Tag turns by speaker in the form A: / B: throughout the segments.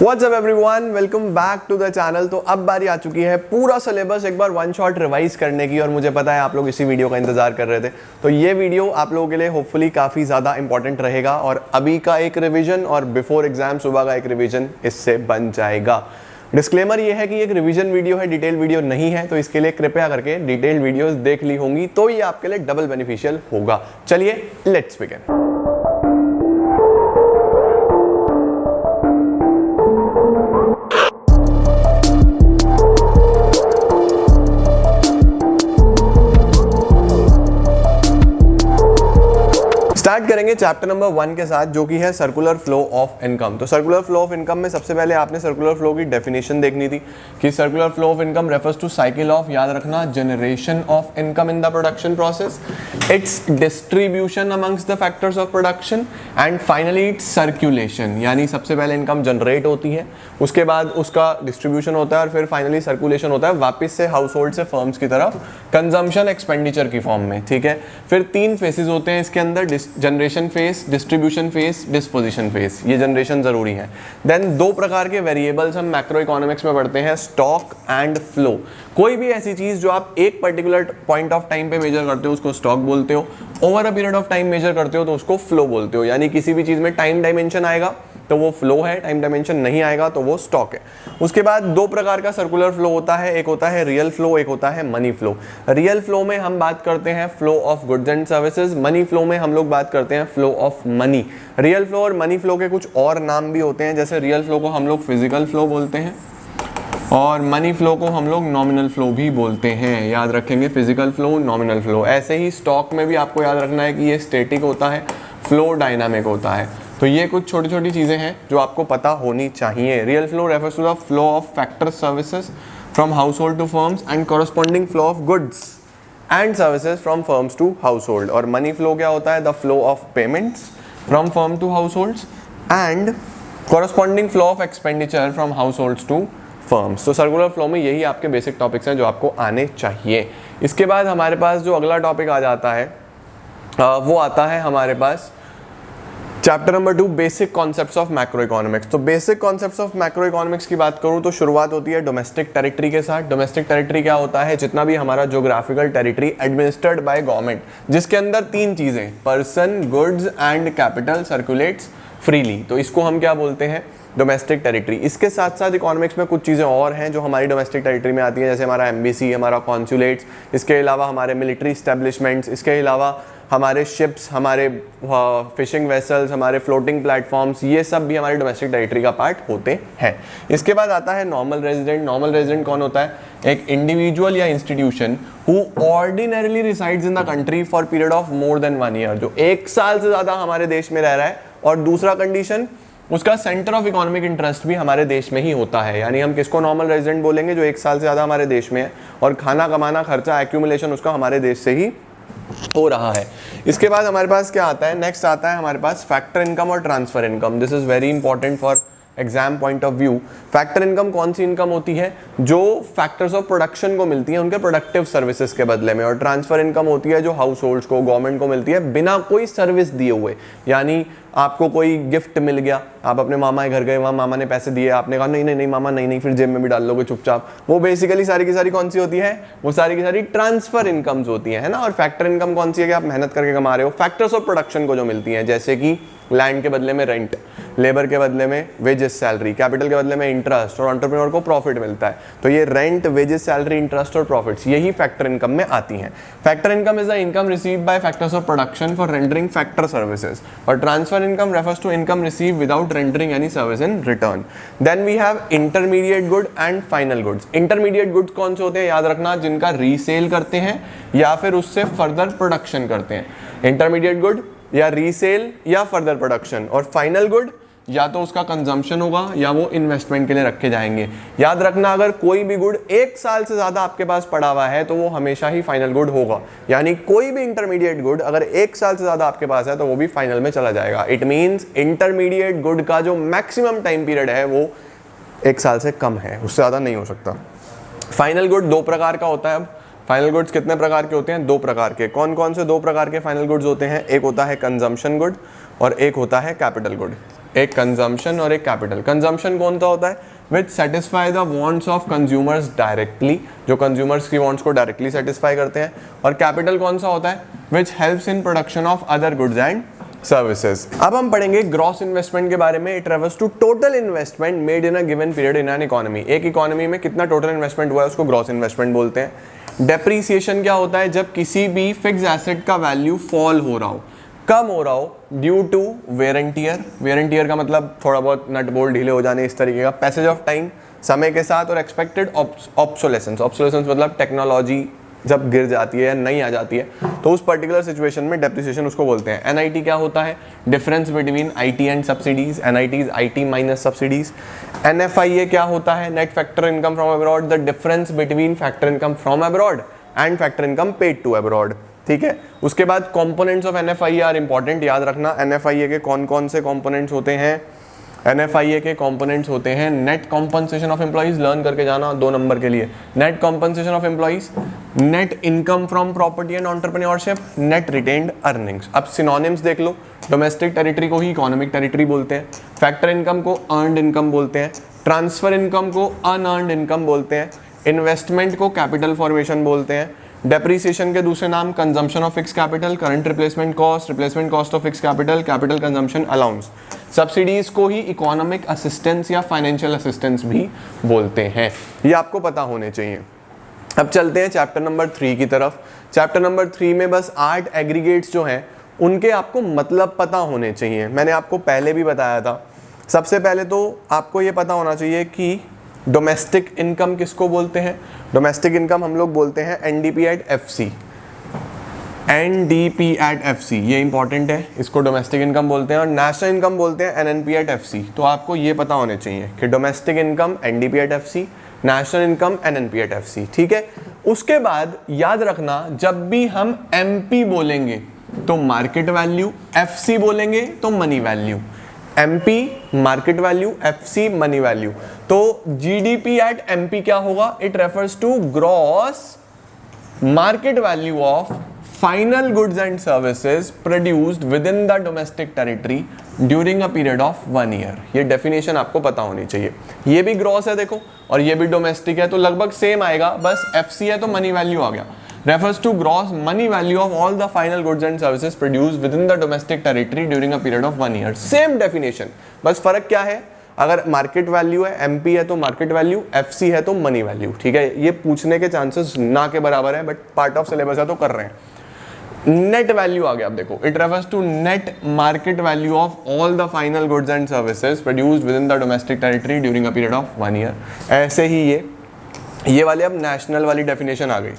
A: What's up everyone, welcome back to the channel. तो अब बारी आ चुकी है पूरा सिलेबस एक बार वन शॉट रिवाइज करने की, और मुझे पता है आप लोग इसी वीडियो का इंतजार कर रहे थे। तो ये वीडियो आप लोगों के लिए होपफुली काफ़ी ज़्यादा इंपॉर्टेंट रहेगा, और अभी का एक रिवीजन और बिफोर एग्जाम सुबह का एक रिवीजन इससे बन जाएगा। डिस्क्लेमर ये है कि एक रिवीजन वीडियो है, डिटेल वीडियो नहीं है, तो इसके लिए कृपया करके डिटेल वीडियोस देख ली होंगी तो ये आपके लिए डबल बेनिफिशियल होगा। चलिए लेट्स बिगिन। स्टार्ट करेंगे चैप्टर नंबर 1 के साथ, जो कि है सर्कुलर फ्लो ऑफ इनकम। तो सर्कुलर फ्लो ऑफ इनकम में सबसे पहले आपने सर्कुलर फ्लो की डेफिनेशन देखनी थी कि circular flow of income refers to cycle of, याद रखना, generation of income in the production process, its distribution amongst the factors of production and finally its circulation. यानी सबसे पहले इनकम जनरेट होती है, उसके बाद उसका डिस्ट्रीब्यूशन होता है, और फिर फाइनली सर्कुलेशन होता है वापस से हाउस होल्ड से फर्म्स की तरफ कंजम्पशन एक्सपेंडिचर की फॉर्म में। ठीक है, फिर 3 फेसेस होते हैं इसके अंदर, generation face, distribution face, disposition face. ये जनरेशन जरूरी है। देन 2 प्रकार के वेरिएबल्स हम मैक्रो इकोनॉमिक्स में पढ़ते हैं, स्टॉक एंड फ्लो। कोई भी ऐसी चीज जो आप एक पर्टिकुलर पॉइंट ऑफ टाइम पे मेजर करते हो उसको स्टॉक बोलते हो, over a period of time measure करते हो तो उसको फ्लो बोलते हो। यानी किसी भी चीज में टाइम डायमेंशन आएगा तो वो फ्लो है, टाइम डायमेंशन नहीं आएगा तो वो स्टॉक है। उसके बाद 2 प्रकार का सर्कुलर फ्लो होता है, एक होता है रियल फ्लो, एक होता है मनी फ्लो। रियल फ्लो में हम बात करते हैं flow of goods and services, money flow में हम लोग बात करते हैं flow of money. Real flow और मनी फ्लो के कुछ और नाम भी होते हैं, जैसे रियल फ्लो को हम लोग फिजिकल फ्लो बोलते हैं और मनी फ्लो को हम लोग नॉमिनल फ्लो भी बोलते हैं। याद रखेंगे, फिजिकल फ्लो, नॉमिनल फ्लो। ऐसे ही स्टॉक में भी आपको याद रखना है कि ये स्टैटिक होता है, फ्लो डायनामिक होता है। तो ये कुछ छोटी छोटी चीज़ें हैं जो आपको पता होनी चाहिए। Real flow refers to the flow of factor services from household to firms and corresponding flow of goods and services from firms to household. और मनी फ्लो क्या होता है? The flow of payments from firm to households and corresponding flow of expenditure from households to firms. तो circular flow में यही आपके basic topics हैं जो आपको आने चाहिए। इसके बाद हमारे पास जो अगला टॉपिक आ जाता है वो आता है हमारे पास chapter number 2, basic concepts of macro economics. तो basic concepts of macro economics की बात करूं तो शुरुआत होती है डोमेस्टिक टेरिटरी के साथ। डोमेस्टिक टेरिटरी क्या होता है? जितना भी हमारा geographical territory administered by government, जिसके अंदर 3 चीजें, person, goods and capital circulates freely, तो इसको हम क्या बोलते हैं? Domestic territory. इसके साथ साथ इकोनॉमिक्स में कुछ चीज़ें और हैं जो हमारी डोमेस्टिक टेरिटरी में आती हैं, जैसे हमारा एम्बेसी, हमारा कॉन्सुलेट्स, इसके अलावा हमारे मिलिट्री इस्टेब्लिशमेंट्स, इसके अलावा हमारे शिप्स, हमारे फिशिंग वेसल्स, हमारे फ्लोटिंग प्लेटफॉर्म्स, ये सब भी हमारी डोमेस्टिक टेरिटरी का पार्ट होते हैं। इसके बाद आता है नॉर्मल रेजिडेंट। नॉर्मल रेजिडेंट कौन होता है? एक इंडिविजुअल या institution who ordinarily resides in the country for period of more than 1 year, जो 1 साल से ज़्यादा हमारे देश में रह रहा है। और दूसरा कंडीशन, उसका सेंटर ऑफ इकोनॉमिक इंटरेस्ट भी हमारे देश में ही होता है। यानी हम किसको नॉर्मल रेजिडेंट बोलेंगे? जो 1 साल से ज़्यादा हमारे देश में है और खाना कमाना, खर्चा, एक्यूमुलेशन उसका हमारे देश से ही हो रहा है। इसके बाद हमारे पास क्या आता है? नेक्स्ट आता है हमारे पास फैक्टर इनकम और transfer income. This is very important for exam point of view. Factor income कौन सी इनकम होती है? जो फैक्टर्स ऑफ प्रोडक्शन को मिलती है उनके प्रोडक्टिव सर्विसेज के बदले में। और ट्रांसफर इनकम होती है जो हाउस होल्ड्स को, गवर्नमेंट को मिलती है बिना कोई सर्विस दिए हुए। यानी आपको कोई गिफ्ट मिल गया, आप अपने मामा के घर गए, वहाँ मामा ने पैसे दिए, आपने कहा नहीं नहीं नहीं मामा नहीं नहीं, फिर जेब में भी डाल लोगे चुपचाप। वो बेसिकली सारी की सारी कौन सी होती है? वो सारी की सारी ट्रांसफर इनकम्स होती है ना। और फैक्टर इनकम कौन सी है? कि आप मेहनत करके कमा रहे हो, फैक्टर्स ऑफ प्रोडक्शन को जो मिलती हैं, जैसे कि लैंड के बदले में रेंट, लेबर के बदले में वेजेस सैलरी, कैपिटल के बदले में इंटरेस्ट, और एंटरप्रेन्योर को प्रॉफिट मिलता है। तो ये रेंट, वेजेस सैलरी, इंटरेस्ट और प्रॉफिट्स, यही फैक्टर इनकम में आती हैं। Factor income is the income received by factors of production for rendering factor services, और transfer income refers to income received without rendering any service in return. Then we have intermediate good and final goods. Intermediate goods कौन से होते हैं? याद रखना, जिनका resale करते हैं या फिर उससे फर्दर प्रोडक्शन करते हैं। इंटरमीडिएट गुड या रीसेल या फर्दर प्रोडक्शन, और फाइनल गुड या तो उसका कंजम्पशन होगा या वो इन्वेस्टमेंट के लिए रखे जाएंगे। याद रखना, अगर कोई भी गुड 1 साल से ज्यादा आपके पास पड़ा हुआ है तो वो हमेशा ही फाइनल गुड होगा। यानी कोई भी इंटरमीडिएट गुड अगर 1 साल से ज्यादा आपके पास है तो वो भी फाइनल में चला जाएगा। इट मीन्स इंटरमीडिएट गुड का जो मैक्सिमम टाइम पीरियड है वो 1 साल से कम है, उससे ज्यादा नहीं हो सकता। फाइनल गुड 2 प्रकार का होता है। अब फाइनल गुड्स कितने प्रकार के होते हैं? 2 प्रकार के। कौन कौन से 2 प्रकार के फाइनल गुड्स होते हैं? एक होता है कंजम्पशन गुड और एक होता है कैपिटल गुड। एक कंजम्पशन और एक कैपिटल। कंजम्पशन कौन सा होता है? Which satisfy the wants of consumers directly, जो कंज्यूमर्स की वांट्स को डायरेक्टली सेटिस्फाई करते हैं। और कैपिटल कौन सा होता है? Which helps in production of other goods and services. अब हम पढ़ेंगे ग्रॉस इन्वेस्टमेंट के बारे में। It refers to total investment made in a given period in an economy. एक इकोनॉमी में कितना टोटल इन्वेस्टमेंट हुआ है उसको ग्रॉस इन्वेस्टमेंट बोलते हैं। डेप्रीसिएशन क्या होता है? जब किसी भी फिक्स एसेट का वैल्यू फॉल हो रहा हो, कम हो रहा हो due to wear and tear. Wear and tear का मतलब थोड़ा बहुत नट बोल्ट ढीले हो जाने, इस तरीके का। पैसेज ऑफ टाइम, समय के साथ। और एक्सपेक्टेड ऑब्सोलेसेंस। ऑब्सोलेसेंस मतलब टेक्नोलॉजी जब गिर जाती है या नहीं आ जाती है तो उस पर्टिकुलर सिचुएशन में डेप्रिसिएशन उसको बोलते हैं। एनआईटी क्या होता है? Difference between IT and subsidies. NIT is IT minus subsidies. NFIA क्या होता है? Net factor income from abroad, the difference between factor income from abroad and factor income paid to abroad. ठीक है, उसके बाद components of NFIA are important, याद रखना। NFIA के कौन कौन से कंपोनेंट्स होते हैं? एनएफआईए के कंपोनेंट्स होते हैं net compensation of employees, learn करके जाना 2 नंबर के लिए। Net compensation of employees, net income from property and entrepreneurship, net retained earnings. अब सिनोनिम्स देख लो। डोमेस्टिक टेरिटरी को ही इकोनॉमिक टेरिटरी बोलते हैं, फैक्टर इनकम को अर्नड इनकम बोलते हैं, ट्रांसफर इनकम को अनअर्नड इनकम बोलते हैं, इन्वेस्टमेंट को कैपिटल फॉर्मेशन बोलते हैं, डेप्रीसिएशन के दूसरे नाम consumption of fix capital, current replacement cost of fix capital, capital consumption allowance. Subsidies को ही इकोनॉमिक असिस्टेंस या फाइनेंशियल असिस्टेंस भी बोलते हैं। ये आपको पता होने चाहिए। अब चलते हैं चैप्टर नंबर 3 की तरफ। चैप्टर नंबर 3 में बस 8 एग्रीगेट्स जो हैं उनके आपको मतलब पता होने चाहिए। मैंने आपको पहले भी बताया था। सबसे पहले तो आपको ये पता होना चाहिए कि डोमेस्टिक इनकम किसको बोलते हैं। डोमेस्टिक इनकम हम लोग बोलते हैं NDP at FC. NDP at FC ये इंपॉर्टेंट है, इसको डोमेस्टिक इनकम बोलते हैं। और नेशनल इनकम बोलते हैं एनएनपी एट एफसी। तो आपको ये पता होने चाहिए कि domestic income NDP at FC, national income NNP at FC. ठीक है, उसके बाद याद रखना जब भी हम एमपी बोलेंगे तो मार्केट वैल्यू, एफसी बोलेंगे तो money value. MP market value, FC money value. तो जीडीपी एट एमपी क्या होगा? It refers to gross market value of final goods and services produced within the domestic territory during a period of 1 year. ये definition आपको पता होनी चाहिए। ये भी ग्रॉस है देखो, और ये भी डोमेस्टिक है, तो लगभग सेम आएगा, बस एफसी है तो मनी वैल्यू आ गया। refers to gross money value of all the final goods and services produced within the domestic territory during a period of 1 year. Same definition, बस फर्क क्या है? अगर मार्केट वैल्यू है, एमपी है तो मार्केट वैल्यू, एफसी है तो मनी वैल्यू। ठीक है, ये पूछने के चांसेस ना के बराबर है, बट पार्ट ऑफ सिलेबस है तो कर रहे हैं। नेट वैल्यू आ गया। अब देखो, it refers to net market value of all the final goods and services produced within the domestic territory during a period of 1 year. ऐसे ही ये वाले अब नेशनल वाली डेफिनेशन आ गई।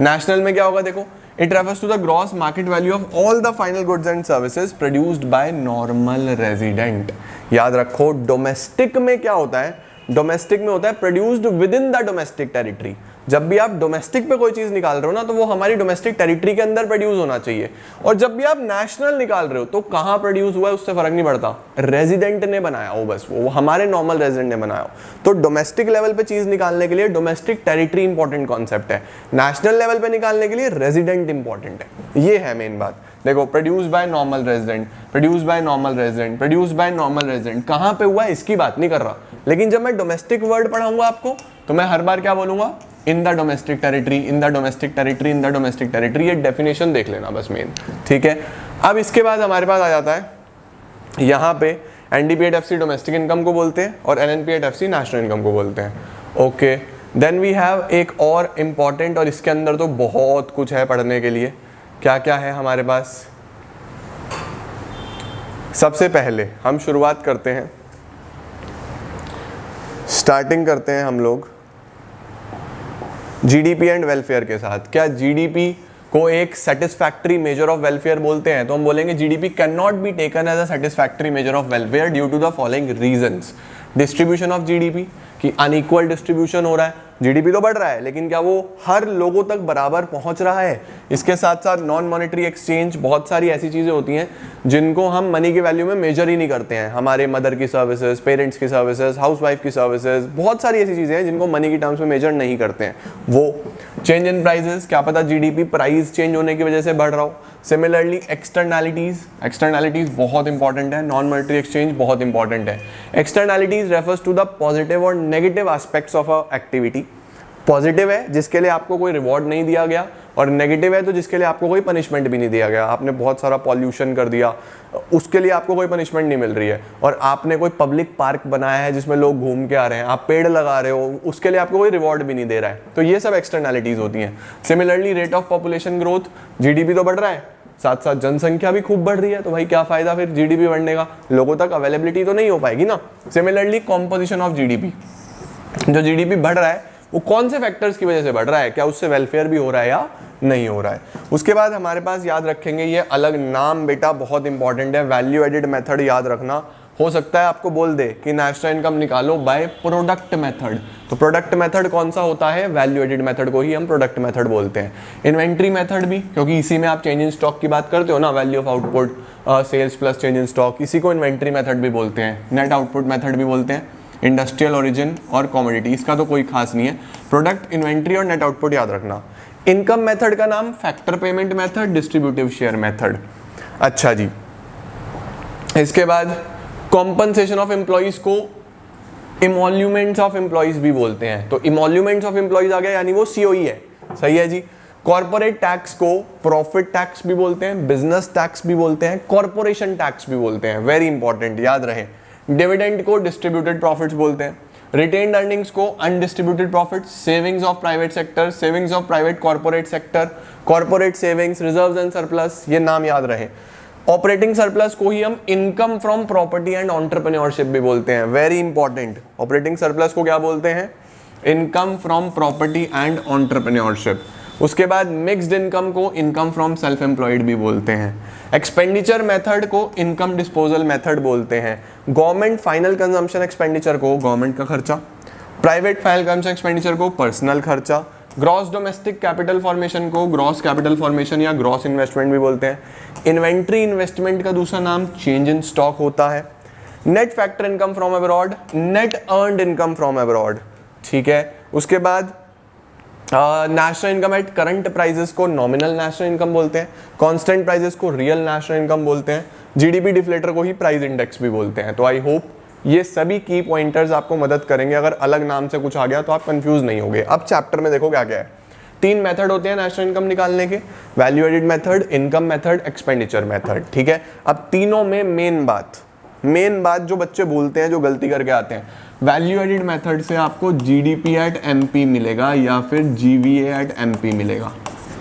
A: नेशनल में क्या होगा देखो, it refers to the gross market value of all the final goods and services produced by normal resident. याद रखो, डोमेस्टिक में क्या होता है? डोमेस्टिक में होता है produced within the domestic territory. जब भी आप डोमेस्टिक पे कोई चीज निकाल रहे हो ना, तो वो हमारी डोमेस्टिक टेरिटरी के अंदर प्रोड्यूस होना चाहिए। और जब भी आप नेशनल निकाल रहे हो तो कहाँ प्रोड्यूस हुआ है उससे फर्क नहीं पड़ता, रेजिडेंट ने बनाया हो, बस वो हमारे नॉर्मल रेजिडेंट ने बनाया हो। तो डोमेस्टिक लेवल पे चीज निकालने के लिए डोमेस्टिक टेरिटरी इंपॉर्टेंट कॉन्सेप्ट है, नेशनल लेवल पे निकालने के लिए रेजिडेंट इंपॉर्टेंट है। ये है मेन बात। देखो, produce by normal resident, produce by normal resident, produce by normal resident, कहाँ पे हुआ है इसकी बात नहीं कर रहा। लेकिन जब मैं डोमेस्टिक वर्ड पढ़ाऊंगा आपको तो मैं हर बार क्या बोलूंगा? इन the domestic territory, in the domestic territory, in the domestic territory. ये डेफिनेशन देख लेना बस मेन। ठीक है, अब इसके बाद हमारे पास आ जाता है यहाँ पे NDP at FC domestic income को बोलते हैं और NNP at FC national income को बोलते हैं। ओके, देन वी हैव एक और इम्पॉर्टेंट, और इसके अंदर तो बहुत कुछ है पढ़ने के लिए। क्या क्या है हमारे पास? सबसे पहले हम शुरुआत करते हैं, स्टार्टिंग करते हैं हम लोग जीडीपी एंड वेलफेयर के साथ। क्या जीडीपी को एक सेटिस्फैक्टरी मेजर ऑफ वेलफेयर बोलते हैं? तो हम बोलेंगे GDP can not be taken as a satisfactory measure of welfare due to the following reasons. Distribution of GDP, कि अनइक्वल डिस्ट्रीब्यूशन हो रहा है, जीडीपी तो बढ़ रहा है लेकिन क्या वो हर लोगों तक बराबर पहुंच रहा है। इसके साथ साथ नॉन मॉनेटरी एक्सचेंज, बहुत सारी ऐसी चीज़ें होती हैं जिनको हम मनी की वैल्यू में मेजर ही नहीं करते हैं। हमारे मदर की सर्विसेज, पेरेंट्स की सर्विसेज, हाउसवाइफ की सर्विसेज, बहुत सारी ऐसी चीज़ें हैं जिनको मनी की टर्म्स में मेजर नहीं करते हैं। वो चेंज इन प्राइजेस, क्या पता जीडीपी प्राइस चेंज होने की वजह से बढ़ रहा हो। सिमिलरली एक्सटर्नैलिटीज बहुत इंपॉर्टेंट है, नॉन मॉनेटरी एक्सचेंज बहुत इंपॉर्टेंट है। Externalities refers to the positive और negative aspects of a activity. Positive है जिसके लिए आपको कोई रिवॉर्ड नहीं दिया गया, और नेगेटिव है तो जिसके लिए आपको कोई पनिशमेंट भी नहीं दिया गया। आपने बहुत सारा पॉल्यूशन कर दिया, उसके लिए आपको कोई पनिशमेंट नहीं मिल रही है, और आपने कोई पब्लिक पार्क बनाया है जिसमें लोग घूम के आ रहे हैं, आप पेड़ लगा रहे हो, उसके लिए आपको कोई रिवॉर्ड भी नहीं दे रहा है। तो ये सब एक्सटर्नैलिटीज होती हैं। Similarly rate of population growth, GDP तो बढ़ रहा है, साथ साथ जनसंख्या भी खूब बढ़ रही है, तो भाई क्या फायदा फिर जीडीपी बढ़ने का, लोगों तक अवेलेबिलिटी तो नहीं हो पाएगी ना। सिमिलरली कॉम्पोजिशन ऑफ जीडीपी, जो जीडीपी बढ़ रहा है वो कौन से फैक्टर्स की वजह से बढ़ रहा है, क्या उससे वेलफेयर भी हो रहा है या नहीं हो रहा है। उसके बाद हमारे पास याद रखेंगे, ये अलग नाम बेटा बहुत इंपॉर्टेंट है, वैल्यू एडेड मेथड याद रखना। हो सकता है आपको बोल दे कि नेशनल इनकम निकालो बाय प्रोडक्ट मेथड, तो प्रोडक्ट मेथड कौन सा होता है, वैल्यू एडेड मेथड को ही हम प्रोडक्ट मेथड बोलते हैं। इन्वेंट्री मेथड भी, क्योंकि इसी में आप चेंज इन स्टॉक की बात करते हो ना, value of output sales plus change in stock, इसी को इन्वेंट्री मेथड भी बोलते हैं, नेट आउटपुट मेथड भी बोलते हैं, इंडस्ट्रियल ओरिजिन और कॉमोडिटी, इसका तो कोई खास नहीं है। प्रोडक्ट, इन्वेंट्री और नेट आउटपुट याद रखना। इनकम मेथड का नाम factor payment method, distributive share method. अच्छा जी, इसके बाद कॉम्पनसेशन ऑफ एम्प्लॉइज को इमोल्यूमेंट्स ऑफ एम्प्लॉइज भी बोलते हैं। तो इमोल्यूमेंट्स ऑफ एम्प्लॉइज आ गया, यानी वो सीओई है, सही है जी। कॉर्पोरेट टैक्स को प्रॉफिट टैक्स भी बोलते हैं, बिजनेस टैक्स भी बोलते हैं, कॉर्पोरेशन टैक्स भी बोलते हैं, वेरी इंपॉर्टेंट याद रहे। डिविडेंड को डिस्ट्रीब्यूटेड प्रॉफिट्स बोलते हैं, रिटेन्ड अर्निंग्स को undistributed profits, savings of private sector, savings of private corporate sector, corporate savings, reserves and surplus, ये नाम याद रहे। ऑपरेटिंग सरप्लस को ही हम income from property and entrepreneurship भी बोलते हैं, वेरी इंपॉर्टेंट। ऑपरेटिंग सरप्लस को क्या बोलते हैं, income from property and entrepreneurship. उसके बाद मिक्स्ड इनकम को इनकम फ्रॉम सेल्फ एम्प्लॉयड भी बोलते हैं। एक्सपेंडिचर मेथड को इनकम डिस्पोजल मेथड बोलते हैं। गवर्नमेंट फाइनल कंजम्पशन एक्सपेंडिचर को गवर्नमेंट का खर्चा, प्राइवेट फाइनल कंजम्पशन एक्सपेंडिचर को पर्सनल खर्चा, ग्रॉस डोमेस्टिक कैपिटल फॉर्मेशन को ग्रॉस कैपिटल फॉर्मेशन या ग्रॉस इन्वेस्टमेंट भी बोलते हैं। इन्वेंट्री इन्वेस्टमेंट का दूसरा नाम चेंज इन स्टॉक होता है। Net factor income from abroad, net earned income from abroad, ठीक है। उसके बाद national income at current prices को नॉमिनल नेशनल इनकम बोलते हैं, कांस्टेंट प्राइजेस को रियल नेशनल इनकम बोलते हैं, जीडीपी डिफ्लेटर को ही प्राइस इंडेक्स भी बोलते हैं। तो आई होप ये सभी की पॉइंटर्स आपको मदद करेंगे, अगर अलग नाम से कुछ आ गया तो आप कंफ्यूज नहीं होगे। अब चैप्टर में देखो क्या क्या है। 3 मेथड होते हैं नेशनल इनकम निकालने के, value added method, income method, expenditure method, ठीक है। अब तीनों में मेन बात जो बच्चे भूलते हैं, जो गलती करके आते हैं, वैल्यू एडेड मेथड से आपको जीडीपी एट एमपी मिलेगा या फिर जीवीए एट एमपी मिलेगा,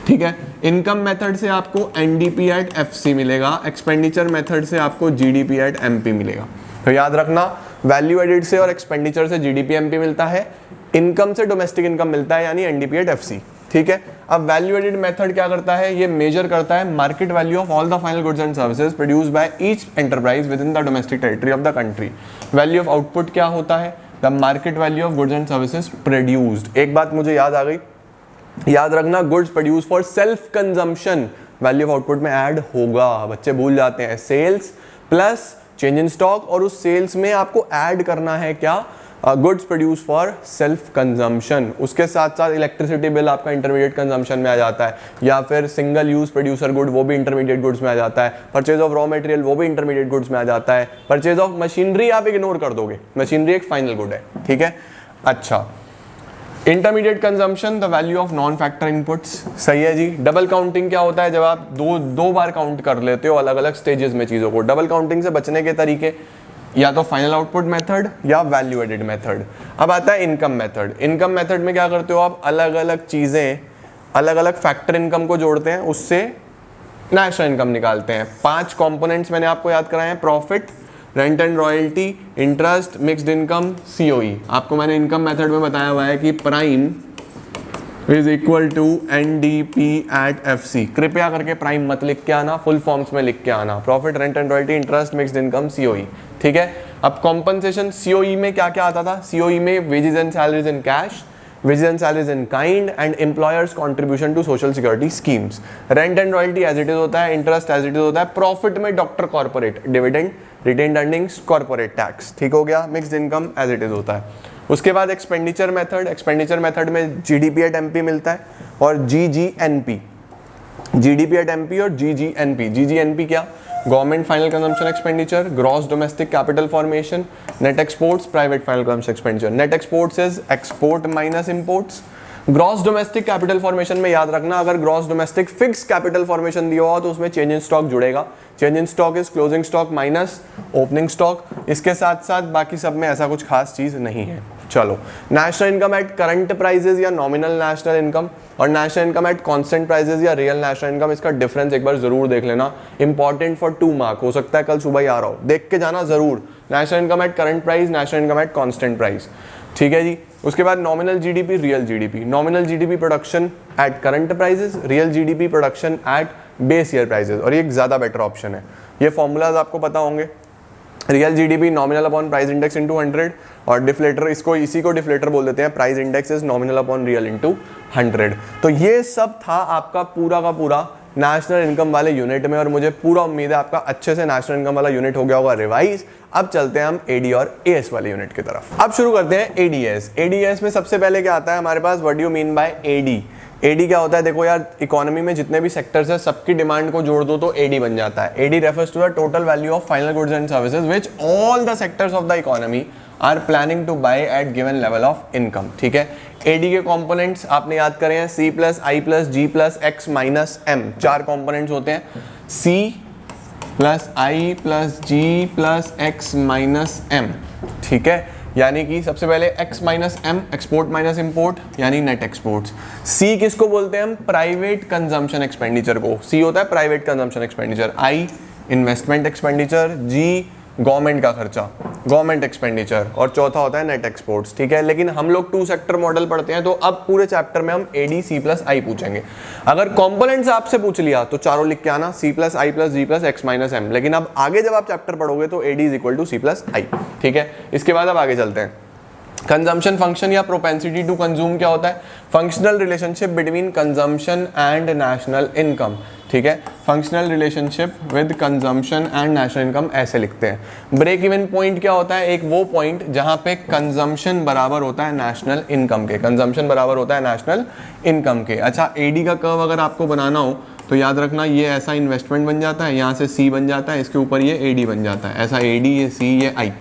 A: ठीक है। इनकम मेथड से आपको एनडीपी एट एफसी मिलेगा, एक्सपेंडिचर मेथड से आपको जीडीपी एट एमपी मिलेगा। तो याद रखना, वैल्यू एडेड से और एक्सपेंडिचर से जीडीपी एमपी मिलता है, इनकम से डोमेस्टिक इनकम मिलता है यानी एनडीपी एट एफसी, ठीक है। अब वैल्यू एडेड मेथड क्या करता है, ये मेजर करता है market value of all the final goods and services produced by each enterprise within the domestic territory of the country. Value of output क्या होता है, the market value of goods and services produced. एक बात मुझे याद आ गई, याद रखना, goods produce for self consumption value of output में ऐड होगा, बच्चे भूल जाते हैं। Sales plus change in stock, और उस सेल्स में आपको ऐड करना है क्या, goods produce for self consumption. उसके साथ साथ इलेक्ट्रिसिटी बिल आपका इंटरमीडिएट कंजम्पशन में आ जाता है, या फिर सिंगल यूज प्रोड्यूसर गुड वो भी इंटरमीडिएट गुड्स में आ जाता है, परचेज ऑफ रॉ मटेरियल वो भी इंटरमीडिएट गुड्स में आ जाता है, परचेज ऑफ मशीनरी आप इग्नोर कर दोगे, मशीनरी एक फाइनल गुड है, ठीक है। अच्छा, intermediate consumption, the value of non factor inputs, सही है जी। डबल काउंटिंग क्या होता है, जब आप दो बार काउंट कर लेते हो अलग अलग स्टेजेस में चीज़ों को। डबल काउंटिंग से बचने के तरीके, या तो फाइनल आउटपुट मेथड या वैल्यू एडेड मेथड। अब आता है इनकम मेथड। इनकम मेथड में क्या करते हो आप, अलग अलग चीज़ें, अलग अलग फैक्टर इनकम को जोड़ते हैं, उससे नेशनल इनकम निकालते हैं। 5 कंपोनेंट्स मैंने आपको याद कराए हैं, profit, rent and royalty, interest, mixed income, COE. आपको मैंने इनकम मेथड में बताया हुआ है कि prime is equal to NDP at FC. कृपया करके प्राइम मत लिख के आना, फुल फॉर्म्स में लिख के आना, profit, rent and royalty, interest, mixed income, COE, ठीक है। अब कॉम्पनसेशन सीओई में क्या क्या आता था, सीओई में wages and salaries in cash, wages and salaries in kind and employers contribution to social security schemes, rent and royalty as it is होता है, interest as it is होता है, profit में डॉक्टर corporate, dividend retained earnings corporate tax, ठीक हो गया, mixed income as it is होता है। उसके बाद एक्सपेंडिचर मेथड, एक्सपेंडिचर मेथड में जीडीपी एट एमपी मिलता है और जीजीएनपी, जीडीपी एट एमपी और जीजीएनपी। जीजीएनपी क्या, government final consumption expenditure, gross domestic capital formation, net exports, private final consumption expenditure. Net exports is export minus imports. Gross domestic capital formation में याद रखना, अगर gross domestic fix capital formation दिया हुआ तो उसमें चेंज इन स्टॉक जुड़ेगा। Change in stock is closing stock minus opening stock. इसके साथ साथ बाकी सब में ऐसा कुछ खास चीज नहीं है। चलो, national income at current prices या नॉमिनल नेशनल इनकम और national income at constant prices या रियल नेशनल इनकम, इसका डिफरेंस एक बार जरूर देख लेना, इंपॉर्टेंट फॉर 2 मार्क, हो सकता है कल सुबह ही आ रहा हो, देख के जाना जरूर। National income at current price, national income at constant price, ठीक है जी। उसके बाद nominal GDP, real GDP. Nominal GDP production at current prices, real GDP production at base year prices, और ये एक ज्यादा बेटर ऑप्शन है। ये फॉर्मूलाज आपको पता होंगे, real GDP nominal upon price index into 100 और डिफ्लेटर, इसको इसी को डिफ्लेटर बोल देते हैं, price index is nominal upon real into 100। तो ये सब था आपका पूरा का पूरा नेशनल इनकम वाले यूनिट में, और मुझे पूरा उम्मीद है आपका अच्छे से नेशनल इनकम वाला यूनिट हो गया होगा रिवाइज। अब चलते हैं हम एडी और एएस वाले यूनिट की तरफ। अब शुरू करते हैं एडीएस। एडीएस में सबसे पहले क्या आता है हमारे पास, what do you mean by AD. AD क्या होता है, देखो यार, इकोनॉमी में जितने भी सेक्टर्स है सबकी डिमांड को जोड़ दो तो एडी बन जाता है। AD refers to the total value of final goods and services which all the sectors of the economy are planning to buy at given level of income, ठीक है। एडी के कंपोनेंट्स आपने याद करे हैं, C plus I plus G plus X minus M, 4 components होते हैं, C plus I plus G plus X minus M, ठीक है। यानी कि सबसे पहले x minus M, export minus import, यानी नेट एक्सपोर्ट्स। C किसको बोलते हैं हम, प्राइवेट कंजम्पशन एक्सपेंडिचर को, C होता है private consumption expenditure, I investment expenditure, G government का खर्चा, गवर्नमेंट एक्सपेंडिचर, और चौथा होता है नेट एक्सपोर्ट्स, ठीक है। लेकिन हम लोग 2 सेक्टर मॉडल पढ़ते हैं, तो अब पूरे चैप्टर में हम AD C प्लस I पूछेंगे। अगर कंपोनेंट्स आपसे पूछ लिया तो चारों लिख के आना, C plus I plus G plus X minus M. लेकिन अब आगे जब आप चैप्टर पढ़ोगे तो AD is equal to C plus I, ठीक है। इसके बाद अब आगे चलते हैं। कंजम्पशन फंक्शन या प्रोपेंसिटी टू कंज्यूम क्या होता है, functional relationship between consumption and national income, ठीक है। Functional relationship with consumption and national income ऐसे लिखते हैं। ब्रेक इवन पॉइंट क्या होता है, एक वो पॉइंट जहां पे कंजम्पशन बराबर होता है नेशनल इनकम के, कंजम्पशन बराबर होता है नेशनल इनकम के। अच्छा, एडी का कर्व अगर आपको बनाना हो तो याद रखना, ये ऐसा इन्वेस्टमेंट बन जाता है, यहाँ से सी बन जाता है, इसके ऊपर ये एडी बन जाता है, ऐसा एडी, ये सी, ये आई,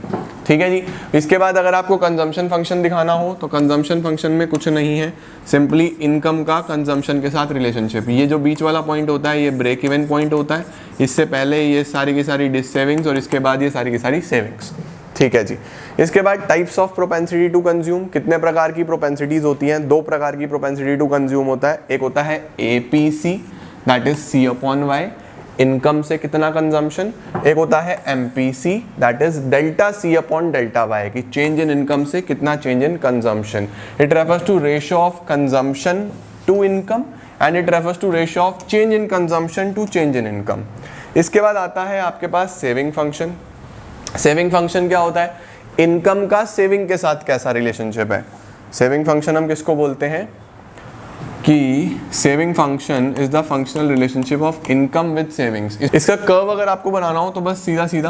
A: ठीक है जी। इसके बाद अगर आपको कंजम्पशन फंक्शन दिखाना हो तो कंजम्पशन फंक्शन में कुछ नहीं है, सिंपली इनकम का कंजम्पशन के साथ रिलेशनशिप। ये जो बीच वाला पॉइंट होता है ये ब्रेक इवन पॉइंट होता है, इससे पहले ये सारी की सारी डिस सेविंग्स और इसके बाद ये सारी की सारी सेविंग्स, ठीक है जी। इसके बाद types of propensity to consume, कितने प्रकार की प्रोपेंसिटीज होती हैं, 2 प्रकार की प्रोपेंसिटी टू कंज्यूम होता है। एक होता है APC, that is C upon Y, income से कितना कंजम्पशन। एक होता है MPC, that is delta C upon delta Y, की चेंज इन इनकम से कितना change in consumption. It refers to ratio of consumption to income and it refers to ratio of change in consumption to change in income. इसके बाद आता है आपके पास saving function. Saving function क्या होता है, इनकम का सेविंग के साथ कैसा रिलेशनशिप है। सेविंग फंक्शन हम किसको बोलते हैं कि saving function is the functional relationship of income with savings. इसका कर्व अगर आपको बनाना हो तो बस सीधा सीधा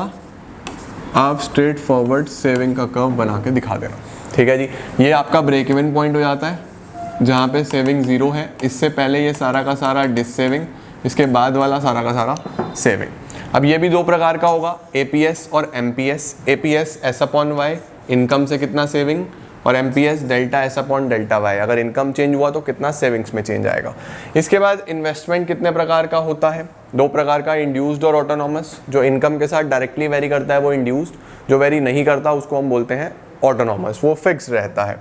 A: आप स्ट्रेट फॉरवर्ड सेविंग का कर्व बना के दिखा देना, ठीक है जी। ये आपका ब्रेक इवन पॉइंट हो जाता है जहाँ पे सेविंग 0 है, इससे पहले ये सारा का सारा डिस सेविंग, इसके बाद वाला सारा का सारा सेविंग। अब ये भी 2 प्रकार का होगा, एपीएस और MPS. APS S upon Y, income से कितना सेविंग, और MPS delta S upon delta Y, अगर इनकम चेंज हुआ तो कितना सेविंग्स में चेंज आएगा। इसके बाद इन्वेस्टमेंट कितने प्रकार का होता है, 2 प्रकार का, इंड्यूस्ड और ऑटोनॉमस। जो इनकम के साथ डायरेक्टली वेरी करता है वो इंड्यूस्ड, जो वेरी नहीं करता उसको हम बोलते हैं ऑटोनॉमस, वो फिक्स रहता है।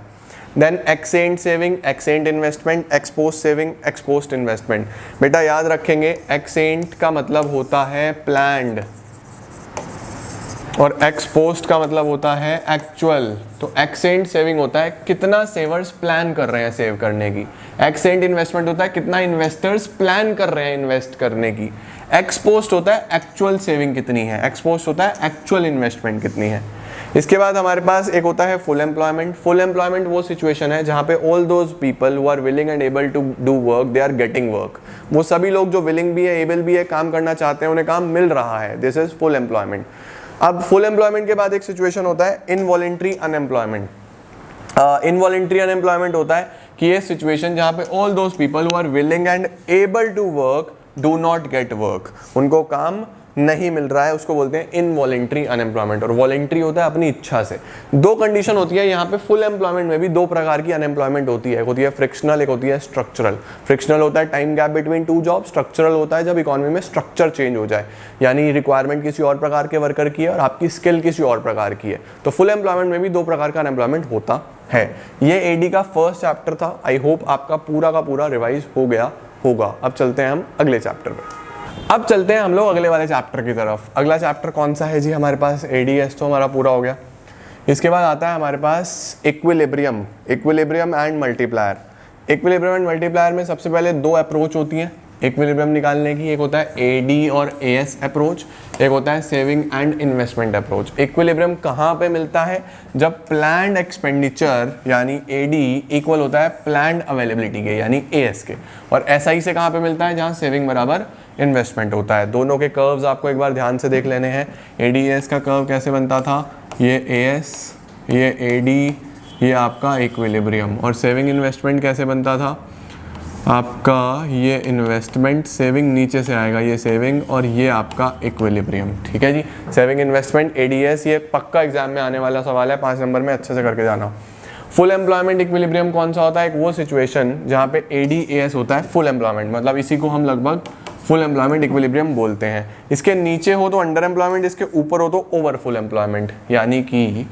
A: Then ex ante saving, ex ante investment, ex post saving, ex post investment. बेटा याद रखेंगे, एक्सेंट का मतलब होता है प्लान्ड और एक्सपोस्ट का मतलब होता है एक्चुअल। तो एक्सेंट सेविंग होता है कितना सेवर्स प्लान कर रहे हैं सेव करने की, एक्सेंट इन्वेस्टमेंट होता है कितना इन्वेस्टर्स प्लान कर रहे हैं इन्वेस्ट करने की, एक्सपोस्ट होता है एक्चुअल सेविंग कितनी है, एक्सपोस्ट होता है एक्चुअल इन्वेस्टमेंट कितनी है। इसके बाद हमारे पास एक होता है फुल एम्प्लॉयमेंट। फुल एम्प्लॉयमेंट वो सिचुएशन है जहाँ पे all those people who are willing and able to do work they are getting work. वो सभी लोग जो विलिंग भी है, एबल भी है, काम करना चाहते हैं, उन्हें काम मिल रहा है। This is full employment. अब फुल एम्प्लॉयमेंट के बाद एक सिचुएशन होता है इनवॉलेंट्री अनएम्प्लॉयमेंट। इनवॉलेंट्री अनएम्प्लॉयमेंट होता है कि ये सिचुएशन जहाँ पे all those people who are willing and able to work do not get work, उनको काम नहीं मिल रहा है, उसको बोलते हैं इनवॉलेंट्री अनएम्प्लॉयमेंट। और वॉलेंट्री होता है अपनी इच्छा से। दो कंडीशन होती है यहाँ पे फुल एम्प्लॉयमेंट में भी, दो प्रकार की अनएम्प्लॉयमेंट होती है। एक होती है फ्रिक्शनल, एक होती है स्ट्रक्चरल। फ्रिक्शनल होता है time gap between two job, structural होता है जब इकोनॉमी में स्ट्रक्चर चेंज हो जाए, यानी रिक्वायरमेंट किसी और प्रकार के वर्कर की है और आपकी स्किल किसी और प्रकार की है। तो फुल एम्प्लॉयमेंट में भी दो प्रकार का अनएम्प्लॉयमेंट होता है। ये एडी का फर्स्ट चैप्टर था। आई होप आपका पूरा का पूरा रिवाइज हो गया होगा। अब चलते हैं हम अगले चैप्टर पे। अब चलते हैं हम लोग अगले वाले चैप्टर की तरफ। अगला चैप्टर कौन सा है जी हमारे पास? एडीएस तो हमारा पूरा हो गया। इसके बाद आता है हमारे पास equilibrium, equilibrium and multiplier. Equilibrium and multiplier में सबसे पहले दो अप्रोच होती हैं इक्विलिब्रियम निकालने की। एक होता है एडी और एएस अप्रोच, एक होता है saving and investment approach. Equilibrium कहाँ पे मिलता है? जब प्लान्ड एक्सपेंडिचर यानी एडी इक्वल होता है प्लान्ड अवेलेबिलिटी के यानी एएस के। और एसआई से कहाँ पे मिलता है? जहाँ सेविंग बराबर इन्वेस्टमेंट होता है। दोनों के कर्व्स आपको एक बार ध्यान से देख लेने हैं। एडीएस का कर्व कैसे बनता था? ये एएस, ये एडी, ये आपका इक्विलिब्रियम। और सेविंग इन्वेस्टमेंट कैसे बनता था? आपका ये इन्वेस्टमेंट, सेविंग नीचे से आएगा, ये सेविंग और ये आपका इक्विलिब्रियम। ठीक है जी, सेविंग इन्वेस्टमेंट एडीएस, ये पक्का एग्जाम में आने वाला सवाल है, 5 नंबर में अच्छे से करके जाना। फुल एम्प्लॉयमेंट इक्विलिब्रियम कौन सा होता है? एक वो सिचुएशन जहाँ पे एडी एएस होता है फुल एम्प्लॉयमेंट, मतलब इसी को हम लगभग फुल एम्प्लॉयमेंट इक्विलिब्रियम बोलते हैं। इसके नीचे हो तो अंडर एम्प्लॉयमेंट, इसके ऊपर हो तो ओवर फुल एम्प्लॉयमेंट, यानी कि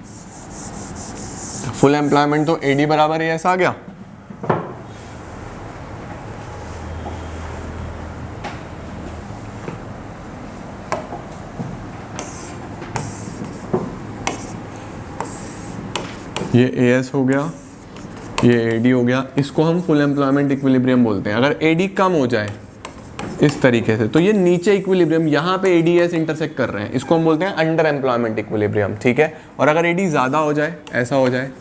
A: फुल एम्प्लॉयमेंट तो एडी बराबर एएस आ गया, ये एएस हो गया, ये एडी हो गया, इसको हम फुल एम्प्लॉयमेंट इक्विलिब्रियम बोलते हैं। अगर एडी कम हो जाए इस तरीके से तो ये नीचे इक्विलिब्रियम, यहाँ पे एडीएस इंटरसेक्ट कर रहे हैं, इसको हम बोलते हैं अंडर एम्प्लॉयमेंट इक्विलिब्रियम। ठीक है, और अगर एडी ज़्यादा हो जाए, ऐसा हो जाए,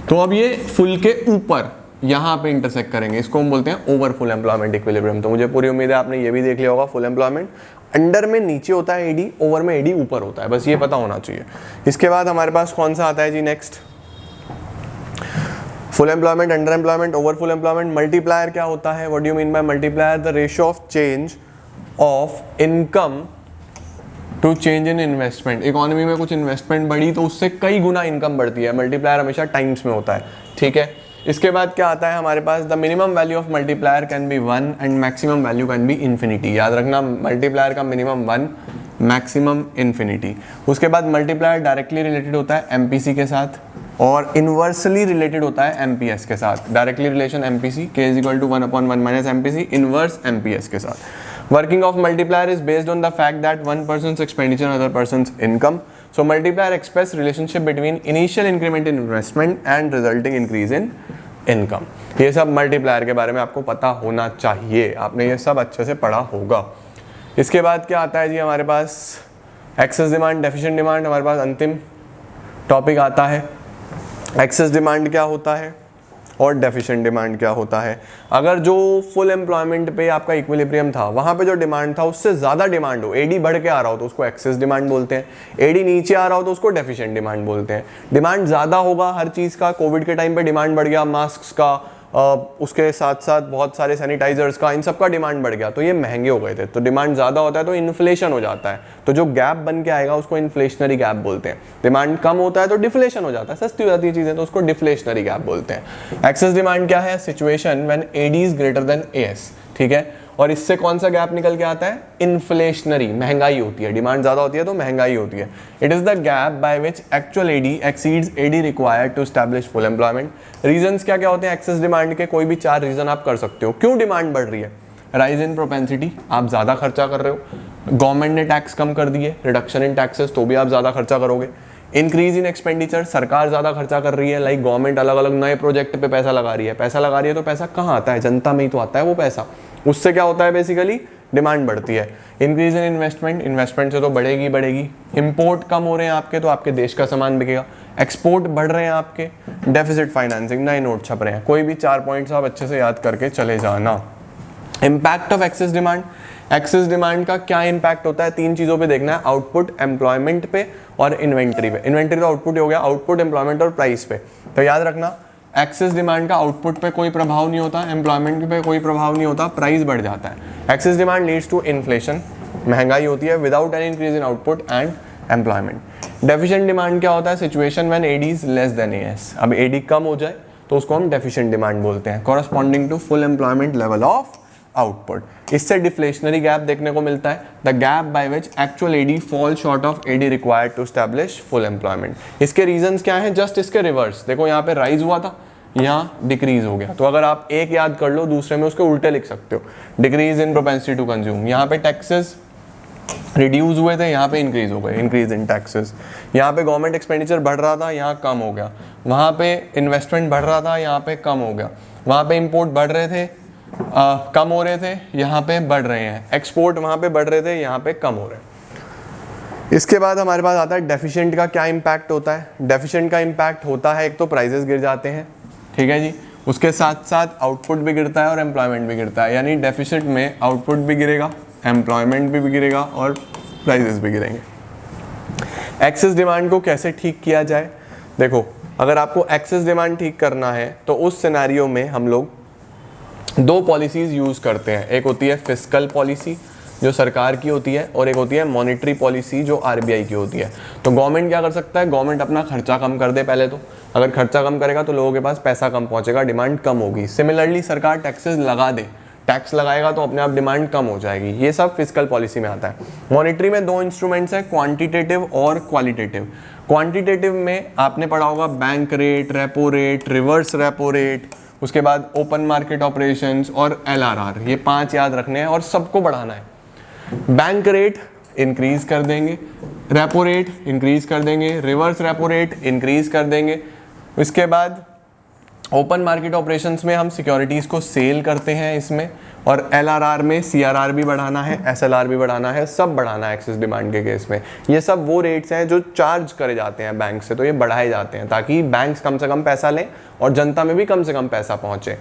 A: तो अब ये फुल के ऊपर यहाँ पे इंटरसेक्ट करेंगे, इसको हम बोलते हैं ओवर फुल एम्प्लॉयमेंट इक्विलिब्रियम। तो मुझे पूरी उम्मीद है आपने ये भी देख लिया होगा। फुल एम्प्लॉयमेंट अंडर में नीचे होता है एडी, ओवर में एडी ऊपर होता है, बस ये पता होना चाहिए। इसके बाद हमारे पास कौन सा आता है जी next? Full employment, under employment, over full employment. Multiplier क्या होता है? What do you mean by multiplier? The ratio of change of income to change in investment. Economy में कुछ इन्वेस्टमेंट बढ़ी तो उससे कई गुना इनकम बढ़ती है। मल्टीप्लायर हमेशा टाइम्स में होता है। ठीक है, इसके बाद क्या आता है हमारे पास? The minimum value of multiplier can be 1 and maximum value can be infinity. याद रखना, मल्टीप्लायर का मिनिमम 1, मैक्सिमम इन्फिनिटी। उसके बाद मल्टीप्लायर डायरेक्टली रिलेटेड होता है एमपीसी के साथ और इन्वर्सली रिलेटेड होता है एमपीएस के साथ। Directly relation MPC, k = 1/1 - MPC, inverse MPS के साथ। Working of multiplier is based on the fact that one persons expenditure other persons income. So multiplier express relationship between initial increment in investment and resulting increase in income. ये सब multiplier के बारे में आपको पता होना चाहिए, आपने ये सब अच्छे से पढ़ा होगा। इसके बाद क्या आता है जी हमारे पास? Excess demand, deficient demand. हमारे पास अंतिम टॉपिक आता है। एक्सेस डिमांड क्या होता है और डेफिशिएंट डिमांड क्या होता है? अगर जो फुल एम्प्लॉयमेंट पे आपका इक्विलिब्रियम था, वहाँ पे जो डिमांड था उससे ज़्यादा डिमांड हो, एडी बढ़ के आ रहा हो तो उसको एक्सेस डिमांड बोलते हैं। एडी नीचे आ रहा हो तो उसको डेफिशिएंट डिमांड बोलते हैं। डिमांड ज़्यादा होगा हर चीज़ का, कोविड के टाइम पे डिमांड बढ़ गया, मास्क का, उसके साथ साथ बहुत सारे सैनिटाइजर्स का, इन सब का डिमांड बढ़ गया तो ये महंगे हो गए थे। तो डिमांड ज़्यादा होता है तो इन्फ्लेशन हो जाता है, तो जो गैप बन के आएगा उसको इन्फ्लेशनरी गैप बोलते हैं। डिमांड कम होता है तो डिफ्लेशन हो जाता है, सस्ती हो जाती है चीज़ें, तो उसको डिफ्लेशनरी गैप बोलते हैं। एक्सेस डिमांड क्या है? Situation when AD is greater than AS. ठीक है, और इससे कौन सा गैप निकल के आता है? इन्फ्लेशनरी, महंगाई होती है। डिमांड ज़्यादा होती है तो महंगाई होती है। It is the gap by which actual AD exceeds AD required to establish full employment. Reasons क्या क्या होते हैं एक्सेस डिमांड के? कोई भी 4 रीजन आप कर सकते हो। क्यों डिमांड बढ़ रही है? राइज इन प्रोपेंसिटी, आप ज़्यादा खर्चा कर रहे हो। गवर्नमेंट ने टैक्स कम कर दिए, रिडक्शन इन टैक्सेस, तो भी आप ज़्यादा खर्चा करोगे। इंक्रीज इन एक्सपेंडिचर, सरकार ज़्यादा खर्चा कर रही है, लाइक गवर्नमेंट अलग अलग नए प्रोजेक्ट पे पैसा लगा रही है। पैसा लगा रही है तो पैसा कहाँ आता है? जनता में ही तो आता है वो पैसा। उससे क्या होता है? बेसिकली डिमांड बढ़ती है। इंक्रीज इन इन्वेस्टमेंट, इन्वेस्टमेंट से तो बढ़ेगी बढ़ेगी। इंपोर्ट कम हो रहे हैं आपके, तो आपके देश का सामान बिकेगा। एक्सपोर्ट बढ़ रहे हैं आपके। डेफिसिट फाइनेंसिंग, नए नोट छप रहे हैं। कोई भी 4 पॉइंट्स आप अच्छे से याद करके चले जाना। Impact of excess demand, excess demand का क्या इंपैक्ट होता है, 3 चीज़ों पे देखना है, आउटपुट, एम्प्लॉयमेंट पे और इन्वेंट्री पे। इन्वेंट्री तो आउटपुट हो गया, आउटपुट, एम्प्लॉयमेंट और प्राइस पे। तो याद रखना एक्सेस डिमांड का आउटपुट पे कोई प्रभाव नहीं होता, एम्प्लॉयमेंट पे कोई प्रभाव नहीं होता, प्राइस बढ़ जाता है। Excess demand leads to inflation, महंगाई होती है without any increase in output and employment. Deficient demand क्या होता है, situation when AD is less than AS. अब एडी कम हो जाए तो उसको हम डेफिशिएंट डिमांड बोलते हैं, corresponding to full employment level of output. इससे डिफ्लेशनरी गैप देखने को मिलता है, the gap by which actual AD fall short of AD required to establish full employment. इसके रीजंस क्या हैं, जस्ट इसके रिवर्स। देखो यहाँ पे राइज हुआ था, यहाँ डिक्रीज हो गया। तो अगर आप एक याद कर लो, दूसरे में उसके उल्टे लिख सकते हो। Decrease in propensity to consume, यहाँ पे टैक्सेस रिड्यूस हुए थे, यहाँ पे इंक्रीज हो गए, इंक्रीज इन टैक्सेस। यहाँ पे गवर्नमेंट एक्सपेंडिचर बढ़ रहा था, यहाँ कम हो गया। वहाँ पे इन्वेस्टमेंट बढ़ रहा था, यहाँ पे कम हो गया। वहाँ पे इंपोर्ट बढ़ रहे थे, कम हो रहे थे, यहाँ पे बढ़ रहे हैं। एक्सपोर्ट वहाँ पे बढ़ रहे थे, यहाँ पे कम हो रहे हैं। इसके बाद हमारे पास आता है डेफिशिएंट का क्या इम्पैक्ट होता है। डेफिशिएंट का इम्पैक्ट होता है, एक तो प्राइजेस गिर जाते हैं, ठीक है जी, उसके साथ साथ आउटपुट भी गिरता है और एम्प्लॉयमेंट भी गिरता है। यानी डेफिसिट में आउटपुट भी गिरेगा, एम्प्लॉयमेंट भी गिरेगा और प्राइजेस भी गिरेंगे। एक्सेस डिमांड को कैसे ठीक किया जाए, देखो अगर आपको एक्सेस डिमांड ठीक करना है तो उस सिनेरियो में हम लोग 2 पॉलिसीज यूज करते हैं। एक होती है फिस्कल पॉलिसी जो सरकार की होती है, और एक होती है मॉनेटरी पॉलिसी जो आरबीआई की होती है। तो गवर्नमेंट क्या कर सकता है, गवर्नमेंट अपना खर्चा कम कर दे पहले तो। अगर खर्चा कम करेगा तो लोगों के पास पैसा कम पहुंचेगा, डिमांड कम होगी। सिमिलरली सरकार टैक्सेस लगा दे, टैक्स लगाएगा तो अपने आप डिमांड कम हो जाएगी। ये सब फिस्कल पॉलिसी में आता है। मॉनेटरी में 2 इंस्ट्रूमेंट्स हैं, क्वांटिटेटिव और क्वालिटेटिव। क्वांटिटेटिव में आपने पढ़ा होगा bank rate, repo rate, reverse repo rate, उसके बाद ओपन मार्केट ऑपरेशंस और एलआरआर। ये 5 याद रखने हैं और सबको बढ़ाना है। बैंक रेट इंक्रीज कर देंगे, रेपो रेट इंक्रीज कर देंगे, रिवर्स रेपो रेट इंक्रीज कर देंगे। इसके बाद ओपन मार्केट ऑपरेशंस में हम सिक्योरिटीज़ को सेल करते हैं इसमें, और एलआरआर में सीआरआर भी बढ़ाना है, एसएलआर भी बढ़ाना है, सब बढ़ाना है एक्सेस डिमांड के केस में। ये सब वो रेट्स हैं जो चार्ज करे जाते हैं बैंक से, तो ये बढ़ाए जाते हैं ताकि बैंक्स कम से कम पैसा लें और जनता में भी कम से कम पैसा पहुंचे।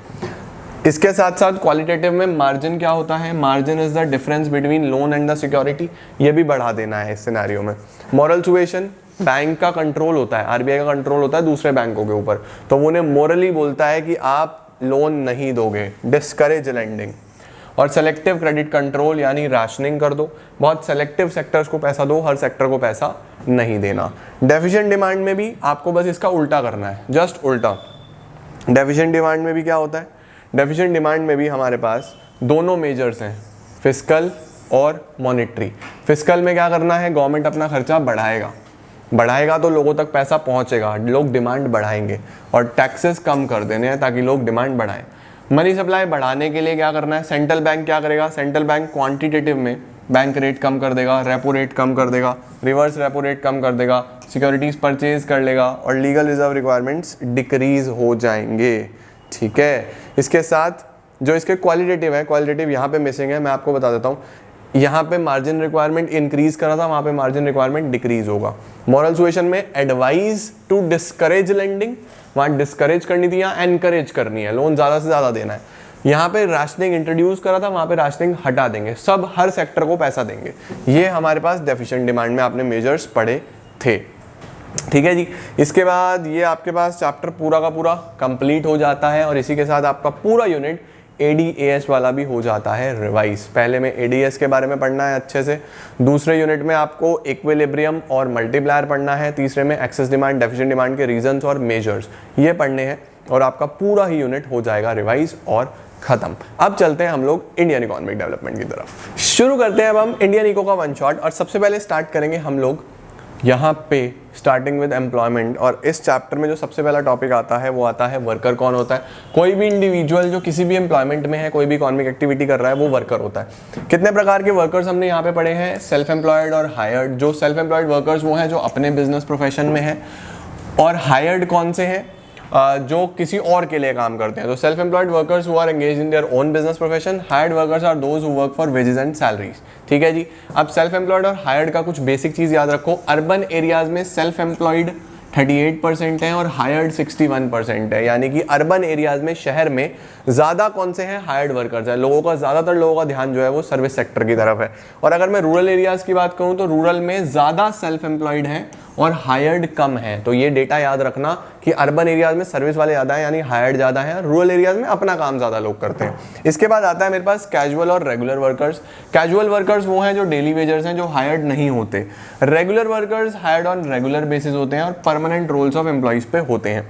A: इसके साथ साथ क्वालिटेटिव में मार्जिन क्या होता है, margin is the difference between loan and the security, ये भी बढ़ा देना है इस सिनेरियो में। मॉरल सुएशन, बैंक का कंट्रोल होता है, आरबीआई का कंट्रोल होता है दूसरे बैंकों के ऊपर, तो वो उन्हें मोरली बोलता है कि आप लोन नहीं दोगे, डिस्करेज लेंडिंग। और सेलेक्टिव क्रेडिट कंट्रोल यानी राशनिंग कर दो, बहुत सेलेक्टिव सेक्टर्स को पैसा दो, हर सेक्टर को पैसा नहीं देना। डेफिशिएंट डिमांड में भी आपको बस इसका उल्टा करना है, जस्ट उल्टा। डेफिशिएंट डिमांड में भी क्या होता है, डेफिशिएंट डिमांड में भी हमारे पास दोनों मेजर्स हैं, फिस्कल और मॉनेटरी। फिस्कल में क्या करना है, गवर्नमेंट अपना खर्चा बढ़ाएगा तो लोगों तक पैसा पहुंचेगा, लोग डिमांड बढ़ाएंगे, और टैक्सेस कम कर देने हैं ताकि लोग डिमांड बढ़ाएं। मनी सप्लाई बढ़ाने के लिए क्या करना है, सेंट्रल बैंक क्या करेगा, सेंट्रल बैंक क्वांटिटेटिव में बैंक रेट कम कर देगा, रेपो रेट कम कर देगा, रिवर्स रेपो रेट कम कर देगा, सिक्योरिटीज परचेज कर लेगा और लीगल रिजर्व रिक्वायरमेंट्स डिक्रीज हो जाएंगे, ठीक है। इसके साथ जो इसके क्वालिटेटिव है, क्वालिटेटिव यहाँ पे मिसिंग है, मैं आपको बता देता हूँ। यहाँ पे मार्जिन रिक्वायरमेंट इंक्रीज करा था, वहाँ पे मार्जिन रिक्वायरमेंट डिक्रीज होगा। मॉरल सुएशन में एडवाइज टू डिस्करेज लेंडिंग, वहाँ डिस्करेज करनी थी, यहाँ एनकरेज करनी है, लोन ज़्यादा से ज़्यादा देना है। यहाँ पे राशनिंग इंट्रोड्यूस करा था, वहाँ पे राशनिंग हटा देंगे, सब हर सेक्टर को पैसा देंगे। ये हमारे पास डेफिशिएंट डिमांड में आपने मेजर्स पढ़े थे, ठीक है जी। इसके बाद ये आपके पास चैप्टर पूरा का पूरा कंप्लीट हो जाता है और इसी के साथ आपका पूरा यूनिट एडीएएस वाला भी हो जाता है रिवाइज। पहले में एडीएस के बारे में पढ़ना है अच्छे से, दूसरे यूनिट में आपको इक्विलिब्रियम और मल्टीप्लायर पढ़ना है, तीसरे में एक्सेस डिमांड, डेफिशिएंट डिमांड के रीजंस और मेजर्स ये पढ़ने हैं, और आपका पूरा ही यूनिट हो जाएगा रिवाइज और खत्म। अब चलते हैं हम लोग इंडियन इकोनॉमिक डेवलपमेंट की तरफ। शुरू करते हैं अब हम इंडियन इको का वन शॉट, और सबसे पहले स्टार्ट करेंगे हम लोग यहाँ पे स्टार्टिंग विद एम्प्लॉयमेंट। और इस चैप्टर में जो सबसे पहला टॉपिक आता है वो आता है वर्कर कौन होता है। कोई भी इंडिविजुअल जो किसी भी एम्प्लॉयमेंट में है, कोई भी इकोनॉमिक एक्टिविटी कर रहा है, वो वर्कर होता है। कितने प्रकार के वर्कर्स हमने यहाँ पे पढ़े हैं, सेल्फ एम्प्लॉयड और हायर्ड। जो सेल्फ एम्प्लॉयड वर्कर्स वो हैं जो अपने बिजनेस प्रोफेशन में है, और हायर्ड कौन से हैं, जो किसी और के लिए काम करते हैं। तो self employed workers who are engage in their own business profession, hired workers are those who work for wages and salaries. ठीक है जी। अब सेल्फ एम्प्लॉयड और हायर्ड का कुछ बेसिक चीज याद रखो। अर्बन एरियाज में सेल्फ एम्प्लॉयड 38% है और हायर्ड 61% है, यानी कि अर्बन एरियाज में, शहर में ज़्यादा कौन से हैं, हायर्ड वर्कर्स हैं। लोगों का, ज़्यादातर लोगों का ध्यान जो है वो सर्विस सेक्टर की तरफ है। और अगर मैं रूरल एरियाज़ की बात करूं तो रूरल में ज़्यादा सेल्फ एम्प्लॉयड हैं और हायर्ड कम है। तो ये डेटा याद रखना कि अर्बन एरियाज में सर्विस वाले ज़्यादा हैं, यानी हायर्ड ज़्यादा है, रूरल एरियाज में अपना काम ज़्यादा लोग करते हैं। इसके बाद आता है मेरे पास कैजुअल और रेगुलर वर्कर्स। कैजुअल वर्कर्स वो हैं जो डेली वेजर्स हैं, जो हायर्ड नहीं होते। Regular workers hired on regular basis होते हैं और परमानेंट रोल्स ऑफ एम्प्लॉइज पे होते हैं।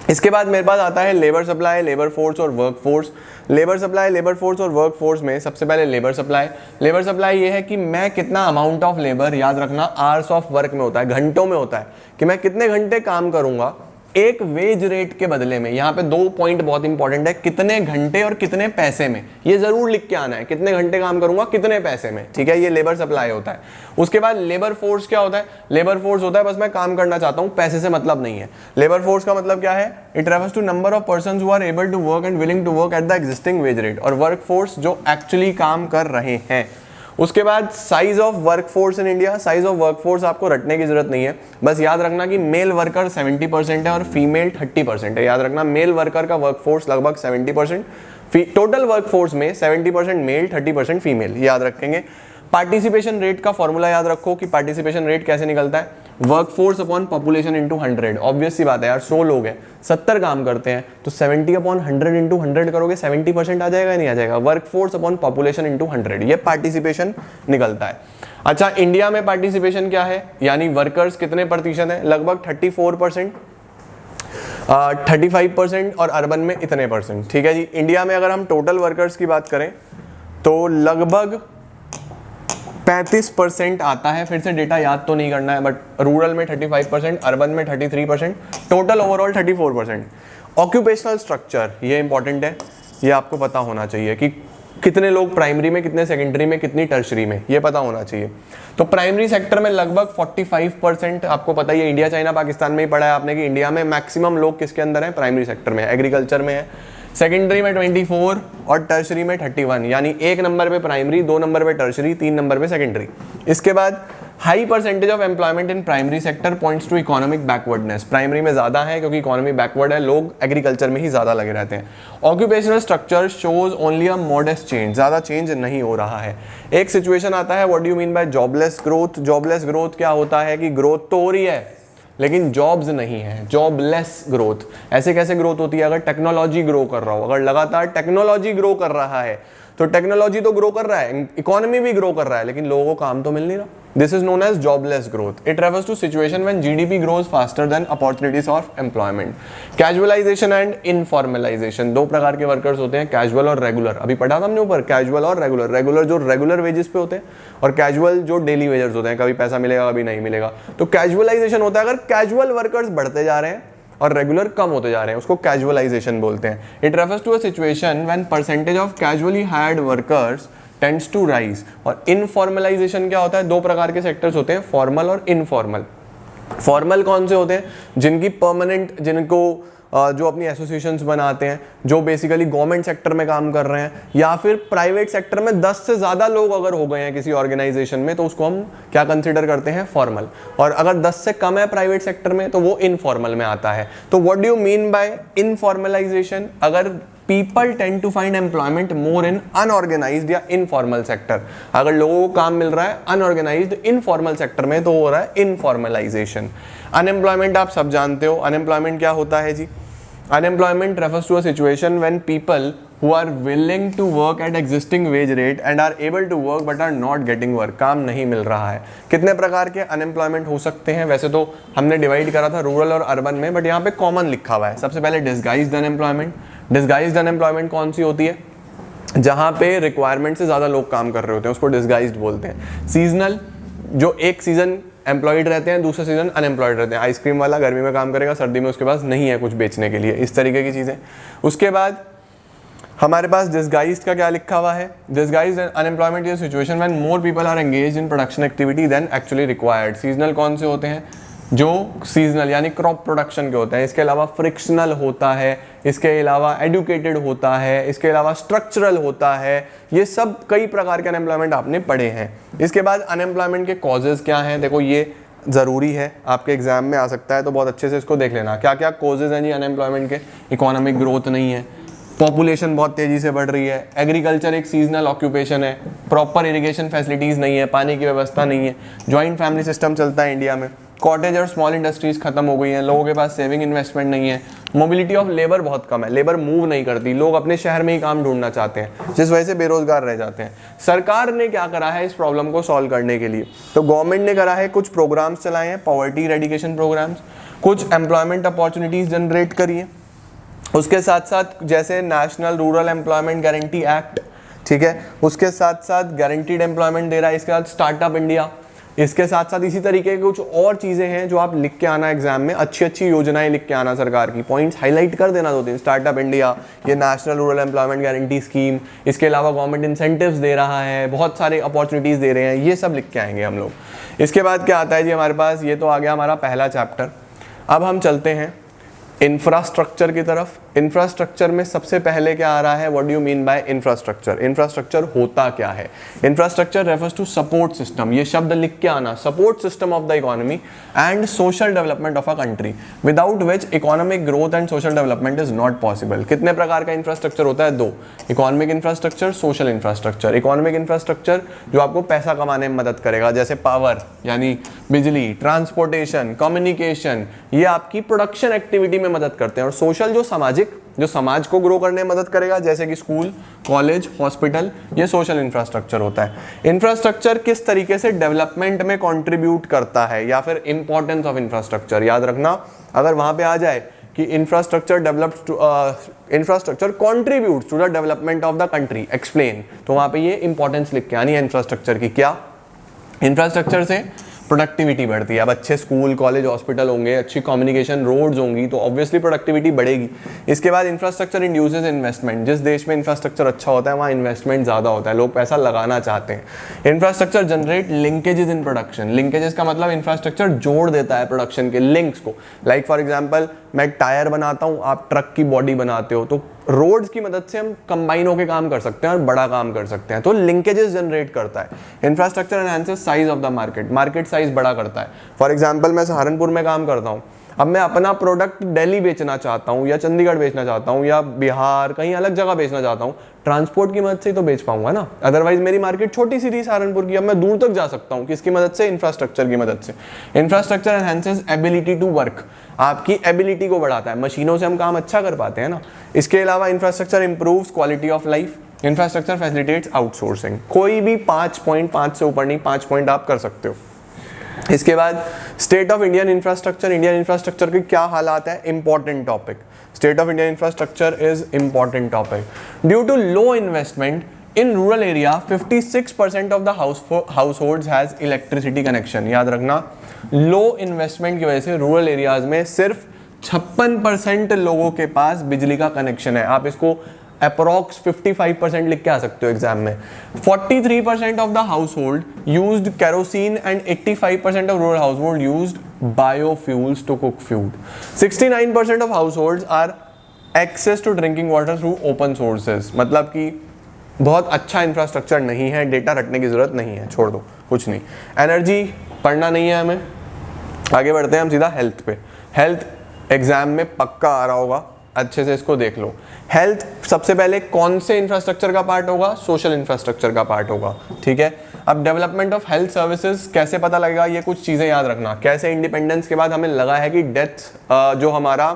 A: इसके बाद मेरे पास आता है लेबर सप्लाई, लेबर फोर्स और work force. Labour supply, labour force और वर्क फोर्स में सबसे पहले लेबर सप्लाई। लेबर सप्लाई ये है कि मैं कितना अमाउंट ऑफ लेबर, याद रखना आवर्स ऑफ वर्क में होता है, घंटों में होता है, कि मैं कितने घंटे काम करूंगा एक वेज रेट के बदले में। यहाँ पे 2 पॉइंट बहुत इंपॉर्टेंट है, कितने घंटे और कितने पैसे में, ये जरूर लिख के आना है, कितने घंटे काम करूंगा कितने पैसे में। ठीक है, ये लेबर सप्लाई होता है। उसके बाद लेबर फोर्स क्या होता है? लेबर फोर्स होता है बस मैं काम करना चाहता हूँ, पैसे से मतलब नहीं है। लेबर फोर्स का मतलब क्या है? It refers to number of persons who are able to work and willing to work at the existing wage rate. और वर्क फोर्स जो एक्चुअली काम कर रहे हैं। उसके बाद size of workforce in India. Size of workforce आपको रटने की जरूरत नहीं है, बस याद रखना कि मेल वर्कर 70% है और फीमेल 30% है। याद रखना मेल वर्कर का वर्कफोर्स लगभग 70%, टोटल वर्कफोर्स में 70% मेल 30% फीमेल, याद रखेंगे। पार्टिसिपेशन रेट का फॉर्मूला याद रखो कि पार्टिसिपेशन रेट कैसे निकलता है, workforce upon population into 100। Obvious सी बात है यार, 100 लोग हैं, 70 काम करते हैं, तो 70 अपॉन 100 इंटू 100 करोगे 70% आ जाएगा, नहीं आ जाएगा? वर्कफोर्स अपॉन पॉपुलेशन इंटू 100, ये पार्टिसिपेशन निकलता है। अच्छा, इंडिया में पार्टिसिपेशन क्या है, यानी वर्कर्स कितने प्रतिशत है? लगभग 34%, 35% और अर्बन में इतने %। ठीक है जी। इंडिया में अगर हम टोटल वर्कर्स की बात करें तो लगभग 35% आता है। फिर से डेटा याद तो नहीं करना है, बट रूरल में 35%, अर्बन में 33%, टोटल ओवरऑल 34%। ऑक्यूपेशनल स्ट्रक्चर, ये इंपॉर्टेंट है, ये आपको पता होना चाहिए कि कितने लोग प्राइमरी में, कितने सेकेंडरी में, कितनी टर्शरी में, ये पता होना चाहिए। तो प्राइमरी सेक्टर में लगभग 45%, आपको पता ही है, इंडिया चाइना पाकिस्तान में ही पढ़ा है आपने कि इंडिया में मैक्सिमम लोग किसके अंदर हैं? प्राइमरी सेक्टर में, एग्रीकल्चर में है। सेकेंडरी में 24 और टर्शरी में 31, यानी 1 नंबर पे प्राइमरी, 2 नंबर पे टर्शरी, 3 नंबर पे सेकेंडरी। इसके बाद high percentage of employment in primary sector points to economic backwardness. Primary में ज़्यादा है क्योंकि इकोनॉमी बैकवर्ड है, लोग एग्रीकल्चर में ही ज़्यादा लगे रहते हैं। ऑक्यूपेशनल स्ट्रक्चर शोज ओनली अ मॉडेस्ट चेंज, ज़्यादा चेंज नहीं हो रहा है। एक सिचुएशन आता है, what do you mean bye jobless growth? Jobless growth क्या होता है कि ग्रोथ तो हो रही है लेकिन जॉब्स नहीं है, जॉबलेस ग्रोथ। ऐसे कैसे ग्रोथ होती है? अगर टेक्नोलॉजी ग्रो कर रहा हो, अगर लगातार टेक्नोलॉजी ग्रो कर रहा है, तो टेक्नोलॉजी तो ग्रो कर रहा है, इकोनॉमी भी ग्रो कर रहा है, लेकिन लोगों को काम तो मिल नहीं रहा। This is known as jobless growth. It refers to situation when GDP grows faster than opportunities of employment. Casualisation and informalisation, 2 प्रकार के वर्कर्स होते हैं, कैजुअल और रेगुलर। अभी पढ़ा था हमने ऊपर, कैजुअल और रेगुलर। रेगुलर जो रेगुलर वेजेस पे होते हैं और कैजुअल जो डेली वेजर्स होते हैं, कभी पैसा मिलेगा कभी नहीं मिलेगा। तो कैजुअलाइजेशन होता है अगर कैजुअल वर्कर्स बढ़ते जा रहे हैं और रेगुलर कम होते जा रहे हैं, उसको कैजुअलाइजेशन बोलते हैं। It refers to a situation when percentage of casually hired workers tends to rise. और इनफॉर्मलाइजेशन क्या होता है? 2 प्रकार के सेक्टर्स होते हैं, फॉर्मल और इनफॉर्मल। फॉर्मल कौन से होते हैं? जिनकी परमानेंट, जिनको जो अपनी एसोसिएशंस बनाते हैं, जो बेसिकली गवर्नमेंट सेक्टर में काम कर रहे हैं, या फिर प्राइवेट सेक्टर में 10 से ज़्यादा लोग अगर हो गए हैं किसी ऑर्गेनाइजेशन में, तो उसको हम क्या कंसिडर करते हैं? फॉर्मल। और अगर 10 से कम है प्राइवेट सेक्टर में तो वो इनफॉर्मल में आता है। तो what do you mean by informalization? अगर people tend to find employment more in unorganized या इनफॉर्मल सेक्टर, अगर लोगों को काम मिल रहा है अनऑर्गेनाइज्ड इनफॉर्मल सेक्टर में, तो हो रहा है इनफॉर्मलाइजेशन। अनएम्प्लॉयमेंट आप सब जानते हो, अनएम्प्लॉयमेंट क्या होता है जी? Unemployment refers to a situation when people who are willing to work at existing wage rate and are able to work but are not getting work, काम नहीं मिल रहा है। कितने प्रकार के अनएम्प्लॉयमेंट हो सकते हैं? वैसे तो हमने डिवाइड करा था रूरल और अर्बन में, बट यहाँ पे कॉमन लिखा हुआ है। सबसे पहले डिस्गाइज्ड अनएम्प्लॉयमेंट। डिस्गाइज्ड अनएम्प्लॉयमेंट कौन सी होती है? जहाँ पे रिक्वायरमेंट से ज़्यादा लोग काम कर रहे होते हैं, उसको डिस्गाइज्ड बोलते हैं। सीजनल, जो एक सीजन एम्प्लॉयड रहते हैं, दूसरा सीजन अनएम्प्लॉयड रहते हैं। आइसक्रीम वाला गर्मी में काम करेगा, सर्दी में उसके पास नहीं है कुछ बेचने के लिए, इस तरीके की चीज़ें। उसके बाद हमारे पास डिस्गाइज्ड का क्या लिखा हुआ है? Disguised unemployment is situation when more people are engaged in production activity than actually required. Seasonal कौन से होते हैं? जो सीजनल यानी क्रॉप प्रोडक्शन के होते हैं, इसके अलावा फ्रिक्शनल होता है, इसके अलावा एडुकेटेड होता है, इसके अलावा स्ट्रक्चरल होता है, ये सब कई प्रकार के अनएम्प्लॉयमेंट आपने पढ़े हैं। इसके बाद अनएम्प्लॉयमेंट के कॉजेज क्या हैं, देखो ये ज़रूरी है, आपके एग्जाम में आ सकता है, तो बहुत अच्छे से इसको देख लेना। क्या क्या कॉजेज हैं जी अनएम्प्लॉयमेंट के? इकोनॉमिक ग्रोथ नहीं है, पॉपुलेशन बहुत तेज़ी से बढ़ रही है, एग्रीकल्चर एक सीजनल ऑक्यूपेशन है, प्रॉपर इरिगेशन फैसिलिटीज़ नहीं है, पानी की व्यवस्था नहीं है, जॉइंट फैमिली सिस्टम चलता है इंडिया में, कॉटेज और स्मॉल इंडस्ट्रीज़ खत्म हो गई हैं, लोगों के पास सेविंग इन्वेस्टमेंट नहीं है, मोबिलिटी ऑफ लेबर बहुत कम है, लेबर मूव नहीं करती, लोग अपने शहर में ही काम ढूंढना चाहते हैं, जिस वजह से बेरोजगार रह जाते हैं। सरकार ने क्या करा है इस प्रॉब्लम को सॉल्व करने के लिए? तो गवर्नमेंट ने करा है, कुछ प्रोग्राम्स चलाए हैं, पॉवर्टी इरेडिकेशन प्रोग्राम्स, कुछ एम्प्लॉयमेंट अपॉर्चुनिटीज़ जनरेट करी हैं, उसके साथ साथ जैसे national rural employment guarantee act, ठीक है, उसके साथ साथ गारंटीड एम्प्लॉयमेंट दे रहा है, इसके साथ स्टार्टअप इंडिया, इसके साथ साथ इसी तरीके की कुछ और चीज़ें हैं जो आप लिख के आना एग्जाम में, अच्छी अच्छी योजनाएं लिख के आना, सरकार की पॉइंट्स हाईलाइट कर देना 2-3, स्टार्टअप इंडिया, ये national rural employment guarantee scheme, इसके अलावा गवर्नमेंट इंसेंटिव्स दे रहा है, बहुत सारे अपॉर्चुनिटीज़ दे रहे हैं, ये सब लिख के आएंगे हम लोग। इसके बाद क्या आता है जी हमारे पास, ये तो आ गया हमारा पहला चैप्टर। अब हम चलते हैं इंफ्रास्ट्रक्चर की तरफ। इंफ्रास्ट्रक्चर में सबसे पहले क्या आ रहा है, what do you mean by infrastructure? Infrastructure होता क्या है? Infrastructure refers to support system, ये शब्द लिख के आना, support system of the economy and social development of a country without which economic growth and social development is not possible. कितने प्रकार का इंफ्रास्ट्रक्चर होता है? 2, economic infrastructure, social infrastructure. Economic infrastructure जो आपको पैसा कमाने में मदद करेगा, जैसे पावर यानी बिजली, ट्रांसपोर्टेशन, कम्युनिकेशन, ये आपकी प्रोडक्शन एक्टिविटी में मदद करते हैं। और सोशल जो सामाजिक, जो समाज को ग्रो करने में मदद करेगा, जैसे कि स्कूल, कॉलेज, हॉस्पिटल, ये सोशल इंफ्रास्ट्रक्चर होता है। इंफ्रास्ट्रक्चर किस तरीके से डेवलपमेंट में कंट्रीब्यूट करता है, या फिर इंपॉर्टेंस ऑफ इंफ्रास्ट्रक्चर, याद रखना अगर वहां पे आ जाए कि infrastructure infrastructure contributes to the development of the country, explain, तो वहां पे ये इंपॉर्टेंस लिख के आनी है इंफ्रास्ट्रक्चर की। क्या? इंफ्रास्ट्रक्चर से प्रोडक्टिविटी बढ़ती है। अब अच्छे स्कूल, कॉलेज, हॉस्पिटल होंगे, अच्छी कम्युनिकेशन रोड्स होंगी, तो ऑब्वियसली प्रोडक्टिविटी बढ़ेगी। इसके बाद इंफ्रास्ट्रक्चर इंड्यूसेस इन्वेस्टमेंट, जिस देश में इंफ्रास्ट्रक्चर अच्छा होता है वहाँ इन्वेस्टमेंट ज़्यादा होता है, लोग पैसा लगाना चाहते हैं। Infrastructure generate linkages in production, linkages का मतलब इंफ्रास्ट्रक्चर जोड़ देता है प्रोडक्शन के लिंक्स को। लाइक फॉर एग्जाम्पल मैं टायर बनाता हूँ, आप ट्रक की बॉडी बनाते हो, तो रोड्स की मदद से हम कंबाइन होकर काम कर सकते हैं और बड़ा काम कर सकते हैं, तो लिंकेजेस जनरेट करता है। Infrastructure enhances size of the market, market size बड़ा करता है। फॉर एग्जांपल मैं सहारनपुर में काम करता हूँ, अब मैं अपना प्रोडक्ट दिल्ली बेचना चाहता हूँ, या चंडीगढ़ बेचना चाहता हूँ, या बिहार कहीं अलग जगह बेचना चाहता हूँ, ट्रांसपोर्ट की मदद से ही तो बेच पाऊंगा ना, अदरवाइज मेरी मार्केट छोटी सी थी सहारनपुर की, अब मैं दूर तक जा सकता हूँ, किसकी मदद से? इंफ्रास्ट्रक्चर की मदद से। Infrastructure enhances ability to work, आपकी एबिलिटी को बढ़ाता है, मशीनों से हम काम अच्छा कर पाते हैं ना। इसके अलावा infrastructure improves quality of life, infrastructure facilitates outsourcing. कोई भी 5 से ऊपर नहीं, 5 पॉइंट आप कर सकते हो। इसके बाद state of Indian infrastructure, Indian infrastructure के क्या हालात है? Important topic, state of Indian infrastructure is important topic. Due to low investment in rural area 56% of the households has electricity connection. याद रखना, लो इन्वेस्टमेंट की वजह से रूरल एरियाज में सिर्फ 56% लोगों के पास बिजली का कनेक्शन है। आप इसको अप्रॉक्स 55% लिख के आ सकते हो एग्जाम में। 43% of the household used kerosene and 85% of rural household used biofuels to cook food. 69% of households are access to drinking water through open sources, मतलब कि बहुत अच्छा इंफ्रास्ट्रक्चर नहीं है, डेटा रखने की जरूरत नहीं है, छोड़ दो, कुछ नहीं। एनर्जी पढ़ना नहीं है हमें, आगे बढ़ते हैं हम सीधा हेल्थ पे। हेल्थ एग्जाम में पक्का आ रहा होगा, अच्छे से इसको देख लो। हेल्थ सबसे पहले कौन से इंफ्रास्ट्रक्चर का पार्ट होगा? सोशल इंफ्रास्ट्रक्चर का पार्ट होगा, ठीक है। अब डेवलपमेंट ऑफ हेल्थ सर्विसेज कैसे पता लगेगा? ये कुछ चीज़ें याद रखना। कैसे इंडिपेंडेंस के बाद हमें लगा है कि जो हमारा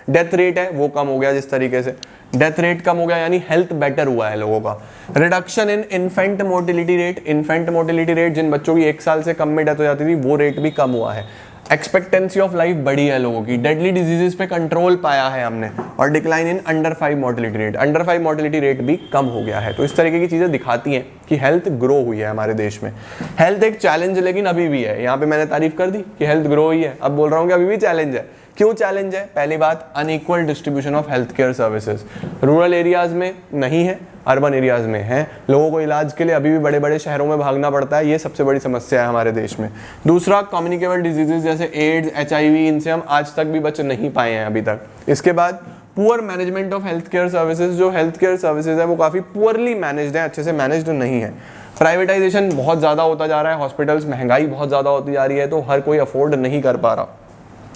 A: डेथ रेट है वो कम हो गया, जिस तरीके से डेथ रेट कम हो गया यानी हेल्थ बेटर हुआ है लोगों का। Reduction in infant mortality rate, infant mortality rate जिन बच्चों की 1 साल से कम में डेथ हो जाती थी वो रेट भी कम हुआ है। एक्सपेक्टेंसी ऑफ लाइफ बढ़ी है लोगों की, डेडली डिजीजेस पे कंट्रोल पाया है हमने, और decline in under 5 mortality rate, under 5 mortality rate भी कम हो गया है। तो इस तरीके की चीज़ें दिखाती हैं कि हेल्थ ग्रो हुई है हमारे देश में। हेल्थ एक चैलेंज लेकिन अभी भी है, यहाँ पे मैंने तारीफ कर दी कि हेल्थ ग्रो हुई है, अब बोल रहा हूँ कि अभी भी चैलेंज है। क्यों चैलेंज है? पहली बात, unequal distribution of health care services. Rural areas में नहीं है, अर्बन एरियाज में है। लोगों को इलाज के लिए अभी भी बड़े बड़े शहरों में भागना पड़ता है, ये सबसे बड़ी समस्या है हमारे देश में। दूसरा, कम्युनिकेबल डिजीजेज जैसे एड्स, HIV, इनसे हम आज तक भी बच नहीं पाए हैं अभी तक। इसके बाद poor management of health care services, जो हेल्थ केयर सर्विसेज है वो काफ़ी पुअरली मैनेज्ड है, अच्छे से मैनेज्ड नहीं है। प्राइवेटाइजेशन बहुत ज़्यादा होता जा रहा है, हॉस्पिटल्स, महंगाई बहुत ज़्यादा होती जा रही है, तो हर कोई अफोर्ड नहीं कर पा रहा।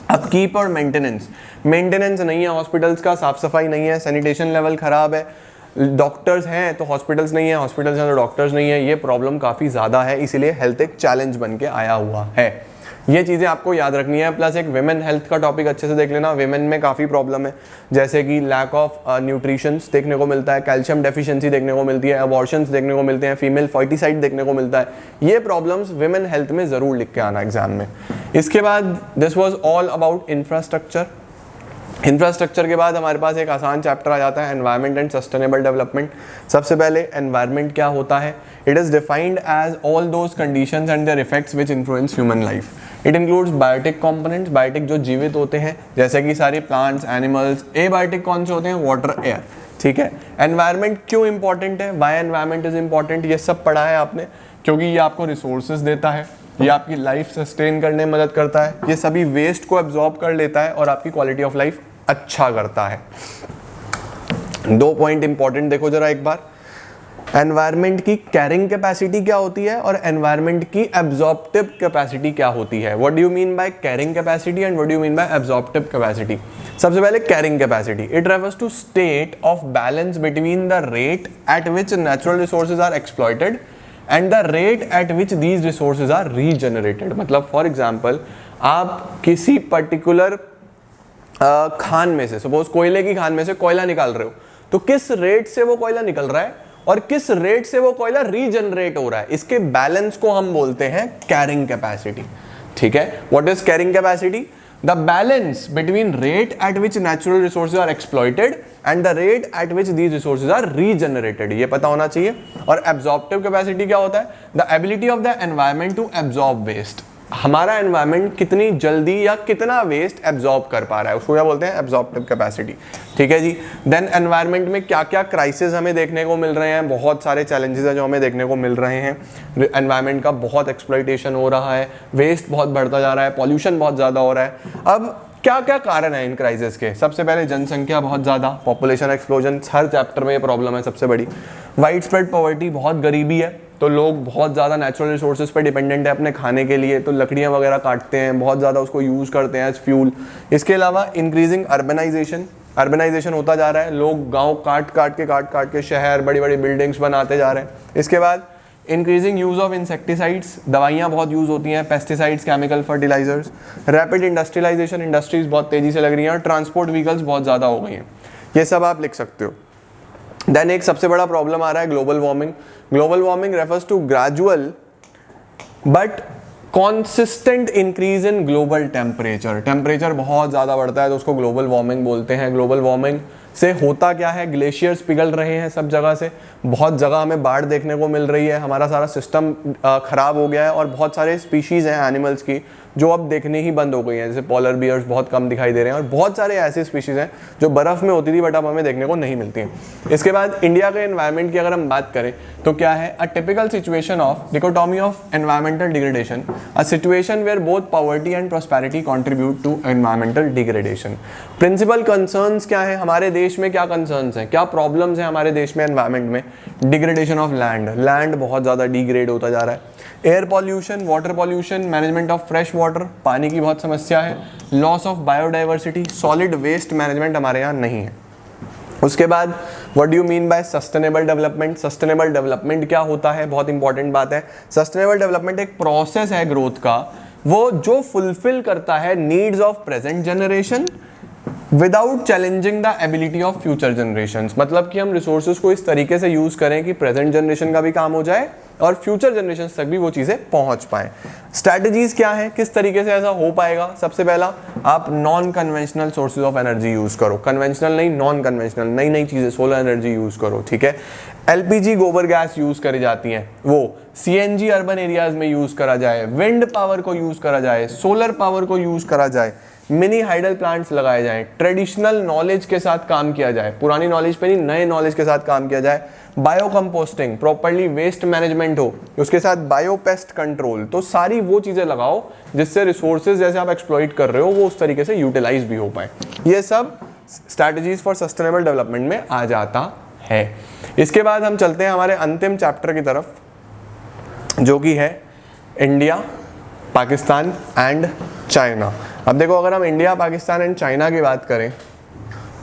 A: अपकीप और मेंटेनेंस नहीं है हॉस्पिटल्स का, साफ सफाई नहीं है, सैनिटेशन लेवल खराब है, डॉक्टर्स हैं तो हॉस्पिटल्स नहीं है, हॉस्पिटल्स हैं तो डॉक्टर्स नहीं है, ये प्रॉब्लम काफ़ी ज़्यादा है, इसीलिए हेल्थ एक चैलेंज बन के आया हुआ है। ये चीज़ें आपको याद रखनी है। प्लस एक विमेन हेल्थ का टॉपिक अच्छे से देख लेना। विमेन में काफ़ी प्रॉब्लम है, जैसे कि लैक ऑफ न्यूट्रिशंस देखने को मिलता है, कैल्शियम डेफिशिएंसी देखने को मिलती है, अबॉर्शंस देखने को मिलते हैं, फीमेल फर्टिसाइड देखने को मिलता है। ये प्रॉब्लम्स विमेन हेल्थ में ज़रूर लिख के आना एग्जाम में। इसके बाद this was all about infrastructure. Infrastructure के बाद हमारे पास एक आसान चैप्टर आ जाता है, एनवायरनमेंट एंड सस्टेनेबल डेवलपमेंट। सबसे पहले एनवायरनमेंट क्या होता है? It is defined as all those conditions and their effects which influence human life. It includes biotic components, biotic जो जीवित होते हैं जैसे कि सारे प्लांट्स, एनिमल्स। एबायोटिक कौन से होते हैं? Water, air. ठीक है। एनवायरनमेंट क्यों इंपॉर्टेंट है? Why environment is important? ये सब पढ़ा है आपने, क्योंकि ये आपको रिसोर्सेज देता है, ये आपकी लाइफ सस्टेन करने में मदद करता है, ये सभी वेस्ट को एब्जॉर्ब कर लेता है और आपकी क्वालिटी ऑफ लाइफ अच्छा करता है। 2 पॉइंट इंपॉर्टेंट देखो जरा एक बार। एनवायरनमेंट की कैरिंग कैपेसिटी क्या होती है और एनवायरनमेंट की एब्जॉर्प्टिव कैपेसिटी क्या होती है? What do you mean by carrying capacity and what do you mean by absorptive capacity? सबसे पहले carrying capacity, it refers to state of balance between the rate at which natural resources are exploited and the rate at which these resources are regenerated. मतलब for example, आप किसी particular Khan में से, suppose कोयले की खान में से कोयला निकाल रहे हो, तो किस रेट से वो कोयला निकल रहा है और किस रेट से वो कोयला रीजनरेट हो रहा है, इसके बैलेंस को हम बोलते हैं कैरिंग कैपेसिटी। ठीक है। What is carrying capacity? The balance between rate at which natural resources are exploited and the rate at which these resources are regenerated, ये पता होना चाहिए। और एब्जॉर्प्टिव कैपेसिटी क्या होता है? The ability of the environment to absorb waste. हमारा environment कितनी जल्दी या कितना वेस्ट एब्जॉर्ब कर पा रहा है, उसको क्या बोलते हैं? Absorptive capacity. ठीक है जी। देन एनवायरनमेंट में क्या क्या क्राइसिस हमें देखने को मिल रहे हैं? बहुत सारे चैलेंजेस हैं जो हमें देखने को मिल रहे हैं। एनवायरनमेंट का बहुत एक्सप्लॉइटेशन हो रहा है, वेस्ट बहुत बढ़ता जा रहा है, पॉल्यूशन बहुत ज़्यादा हो रहा है। अब क्या क्या कारण है इन क्राइसिस के? सबसे पहले जनसंख्या बहुत ज़्यादा, पॉपुलेशन एक्सप्लोजन, हर चैप्टर में ये प्रॉब्लम है सबसे बड़ी। वाइड स्प्रेड पॉवर्टी, बहुत गरीबी है, तो लोग बहुत ज़्यादा नेचुरल रिसोर्सेज पर डिपेंडेंट है अपने खाने के लिए, तो लकड़ियाँ वगैरह काटते हैं, बहुत ज़्यादा उसको यूज़ करते हैं एज फ्यूल। इसके अलावा इंक्रीजिंग अर्बनाइजेशन होता जा रहा है, लोग गाँव काट काट के शहर, बड़ी बड़ी बिल्डिंग्स बनाते जा रहे हैं। इसके बाद इंक्रीजिंग यूज़ ऑफ इंसेक्टिसाइड्स, दवाइयाँ बहुत यूज़ होती हैं, pesticides, chemical fertilisers. Rapid industrialisation, industries बहुत तेज़ी से लग रही हैं और ट्रांसपोर्ट व्हीकल्स बहुत ज़्यादा हो गई हैं। ये सब आप लिख सकते हो। देन एक सबसे बड़ा प्रॉब्लम आ रहा है global warming. Global warming refers to gradual but consistent increase in global temperature. Temperature बहुत ज़्यादा बढ़ता है तो उसको ग्लोबल वार्मिंग बोलते हैं। ग्लोबल वार्मिंग से होता क्या है? ग्लेशियर्स पिघल रहे हैं सब जगह से, बहुत जगह हमें बाढ़ देखने को मिल रही है, हमारा सारा सिस्टम ख़राब हो गया है और बहुत सारे स्पीशीज़ हैं एनिमल्स की जो अब देखने ही बंद हो गई हैं, जैसे पोलर बियर्स बहुत कम दिखाई दे रहे हैं और बहुत सारे ऐसे स्पीशीज़ हैं जो बर्फ़ में होती थी बट अब हमें देखने को नहीं मिलती हैं। इसके बाद इंडिया के एनवायरनमेंट की अगर हम बात करें तो क्या है? A typical situation of dichotomy of environmental degradation, a situation where both poverty and prosperity contribute to environmental degradation. Principal concerns क्या है हमारे देश में? क्या कंसर्न्स हैं, क्या प्रॉब्लम्स हैं हमारे देश में एनवायरनमेंट में? डिग्रेडेशन ऑफ लैंड बहुत ज़्यादा डिग्रेड होता जा रहा है। Air pollution, water pollution, management of fresh water, पानी की बहुत समस्या है। Loss of biodiversity, solid waste management हमारे यहाँ नहीं है। उसके बाद what do you mean by sustainable development? Sustainable development क्या होता है? बहुत इंपॉर्टेंट बात है। सस्टेनेबल डेवलपमेंट एक प्रोसेस है ग्रोथ का, वो जो फुलफिल करता है needs of present generation without challenging the ability of future generations. मतलब कि हम रिसोर्सेज को इस तरीके से यूज करें कि प्रेजेंट जनरेशन का भी काम हो जाए और फ्यूचर जनरेशन तक भी वो चीज़ें पहुंच पाएं। स्ट्रैटेजीज क्या है, किस तरीके से ऐसा हो पाएगा? सबसे पहला, आप non conventional sources of energy use करो, कन्वेंशनल नहीं, नॉन कन्वेंशनल, नई नई चीज़ें, सोलर एनर्जी यूज करो। ठीक है। LPG गोबर गैस यूज करी जाती हैं, वो CNG अर्बन एरियाज में यूज करा जाए, विंड पावर को यूज करा जाए, सोलर पावर को यूज करा जाए, मिनी हाइडल प्लांट्स लगाए जाएं, ट्रेडिशनल नॉलेज के साथ काम किया जाए, पुरानी नॉलेज पे नहीं नए नॉलेज के साथ काम किया जाए, bio composting, properly waste management हो, उसके साथ बायो पेस्ट कंट्रोल, तो सारी वो चीजें लगाओ जिससे रिसोर्सेज जैसे आप एक्सप्लॉइट कर रहे हो वो उस तरीके से यूटिलाइज भी हो पाए। ये सब स्ट्रैटेजीज फॉर सस्टेनेबल डेवलपमेंट में आ जाता है। इसके बाद हम चलते हैं हमारे अंतिम चैप्टर की तरफ, जो कि है इंडिया, पाकिस्तान एंड चाइना। अब देखो, अगर हम इंडिया, पाकिस्तान एंड चाइना की बात करें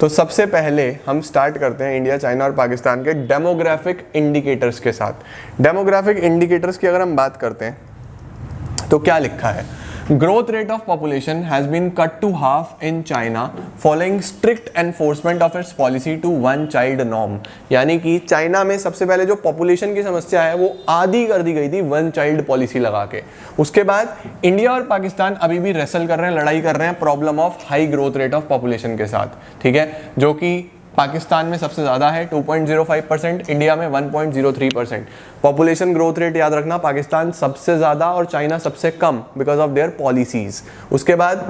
A: तो सबसे पहले हम स्टार्ट करते हैं इंडिया, चाइना और पाकिस्तान के डेमोग्राफिक इंडिकेटर्स के साथ। डेमोग्राफिक इंडिकेटर्स की अगर हम बात करते हैं तो क्या लिखा है, growth rate of population has been cut to half in China following strict enforcement of its policy to one child norm. यानी कि चाइना में सबसे पहले जो पॉपुलेशन की समस्या है वो आधी कर दी गई थी वन चाइल्ड पॉलिसी लगा के। उसके बाद इंडिया और पाकिस्तान अभी भी रेसल कर रहे हैं, लड़ाई कर रहे हैं problem of high growth rate of population के साथ, ठीक है, जो कि पाकिस्तान में सबसे ज़्यादा है 2.05%, इंडिया में 1.03%। पॉपुलेशन ग्रोथ रेट याद रखना, पाकिस्तान सबसे ज़्यादा और चाइना सबसे come because of their policies. उसके बाद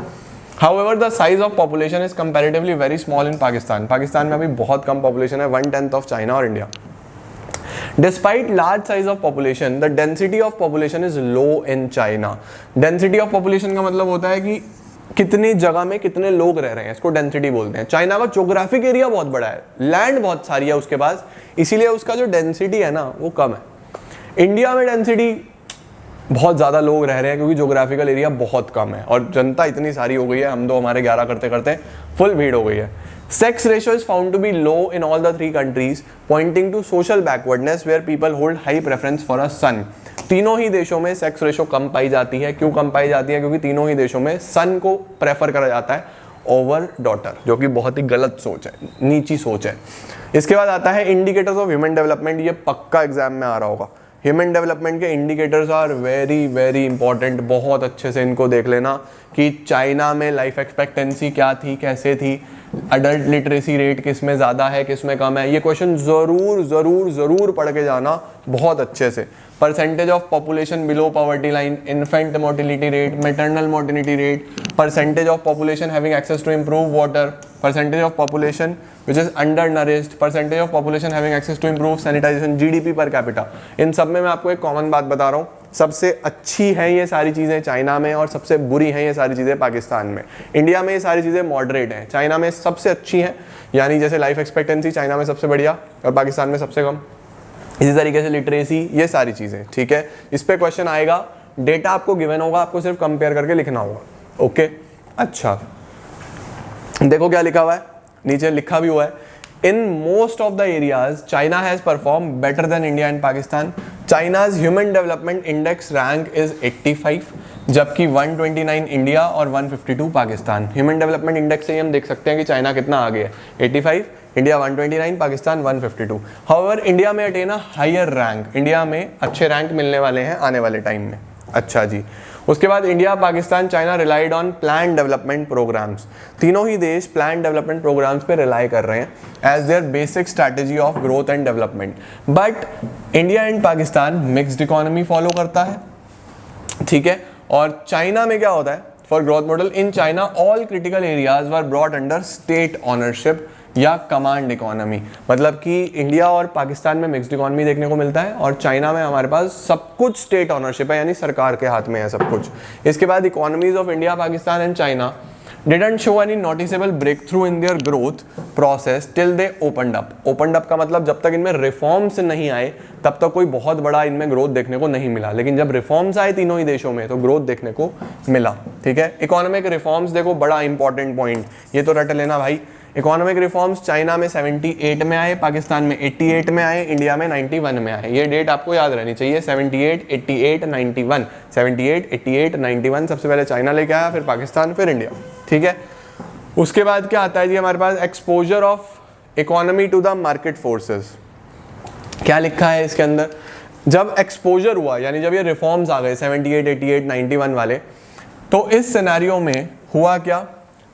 A: however the size of population is comparatively very small in Pakistan. Pakistan में अभी बहुत कम पॉपुलेशन है, 1/10 ऑफ चाइना और India. Despite large size of population, the density of population is low in China. Density of population का मतलब होता है कि कितनी जगह में कितने लोग रह रहे हैं, इसको डेंसिटी बोलते हैं। चाइना का ज्योग्राफिक एरिया बहुत बड़ा है, लैंड बहुत सारी है उसके पास, इसीलिए उसका जो डेंसिटी है ना वो कम है। इंडिया में डेंसिटी बहुत ज़्यादा लोग रह रहे हैं क्योंकि ज्योग्राफिकल एरिया बहुत कम है और जनता इतनी सारी हो गई है, हम 2 हमारे 11 करते करते फुल भीड़ हो गई है। Sex ratio is found to be low in all the 3 countries, pointing to social backwardness where people hold high preference for a son. तीनों ही देशों में सेक्स रेशो कम पाई जाती है। क्यों कम पाई जाती है? क्योंकि तीनों ही देशों में सन को प्रेफर करा जाता है ओवर डॉटर, जो कि बहुत ही गलत सोच है, नीची सोच है। इसके बाद आता है इंडिकेटर्स ऑफ ह्यूमन डेवलपमेंट। ये पक्का एग्जाम में आ रहा होगा। ह्यूमन डेवलपमेंट के indicators are very very important. बहुत अच्छे से इनको देख लेना कि चाइना में लाइफ एक्सपेक्टेंसी क्या थी, कैसे थी, अडल्ट लिटरेसी रेट किस में ज़्यादा है, किस में कम है। ये क्वेश्चन ज़रूर ज़रूर ज़रूर पढ़ के जाना बहुत अच्छे से। Percentage of population below poverty line, infant mortality rate, maternal mortality rate, percentage of population having access to improve water, percentage of population which is under nourished, percentage of population having access to improve sanitization, GDP per capita. इन सब में मैं आपको एक common बात बता रहा हूँ, सबसे अच्छी हैं ये सारी चीज़ें चाइना में और सबसे बुरी हैं ये सारी चीज़ें पाकिस्तान में। इंडिया में ये सारी चीज़ें मॉडरेट हैं, चाइना में सबसे अच्छी हैं, यानी जैसे लाइफ एक्सपेक्टेंसी चाइना में सबसे बढ़िया और पाकिस्तान में सबसे कम। इसी तरीके से लिटरेसी, ये सारी चीज़ें, ठीक है। इस पे क्वेश्चन आएगा, डेटा आपको गिवन होगा, आपको सिर्फ कंपेयर करके लिखना होगा। ओके, अच्छा देखो क्या लिखा हुआ है, नीचे लिखा भी हुआ है, in most of the areas China has perform better than India and Pakistan. China's human development index rank is 85, जबकि 129 इंडिया और 152 पाकिस्तान। ह्यूमन डेवलपमेंट इंडेक्स से ही हम देख सकते हैं कि चाइना कितना आगे है, 85, इंडिया 129, पाकिस्तान 152। हाउएवर इंडिया में attain a higher rank, India में अच्छे रैंक मिलने वाले हैं आने वाले टाइम में। अच्छा जी, उसके बाद India, Pakistan, China relied on plan development programmes. तीनों ही देश प्लान डेवलपमेंट प्रोग्राम्स पे रिलाई कर रहे हैं as their basic strategy of growth and development. But India and Pakistan mixed economy follow करता है, ठीक है। और चाइना में क्या होता है, for growth model in China all critical areas were brought under state ownership या कमांड इकोनॉमी। मतलब कि इंडिया और पाकिस्तान में मिक्स्ड इकोनॉमी देखने को मिलता है और चाइना में हमारे पास सब कुछ स्टेट ऑनरशिप है, यानी सरकार के हाथ में है सब कुछ। इसके बाद economies of India, Pakistan and China didn't show any noticeable breakthrough in their growth process till they opened up। opened up का मतलब जब तक इनमें रिफॉर्म्स नहीं आए तब तक कोई बहुत बड़ा इनमें ग्रोथ देखने को नहीं मिला, लेकिन जब रिफॉर्म्स आए तीनों ही देशों में तो ग्रोथ देखने को मिला, ठीक है। इकोनॉमिक रिफॉर्म्स देखो, बड़ा इंपॉर्टेंट पॉइंट, ये तो रट लेना भाई। इकोनॉमिक रिफॉर्म्स चाइना में 78 में आए, पाकिस्तान में 88 में आए, इंडिया में 91 में आए। ये डेट आपको याद रहनी चाहिए, 78, 88, 91, 78, 88, 91। सबसे पहले चाइना लेके आया, फिर पाकिस्तान, फिर इंडिया, ठीक है। उसके बाद क्या आता है जी हमारे पास, exposure of economy to the market forces. क्या लिखा है इसके अंदर, जब एक्सपोजर हुआ यानी जब ये रिफॉर्म्स आ गए 78, 88, 91 वाले, तो इस सिनेरियो में हुआ क्या,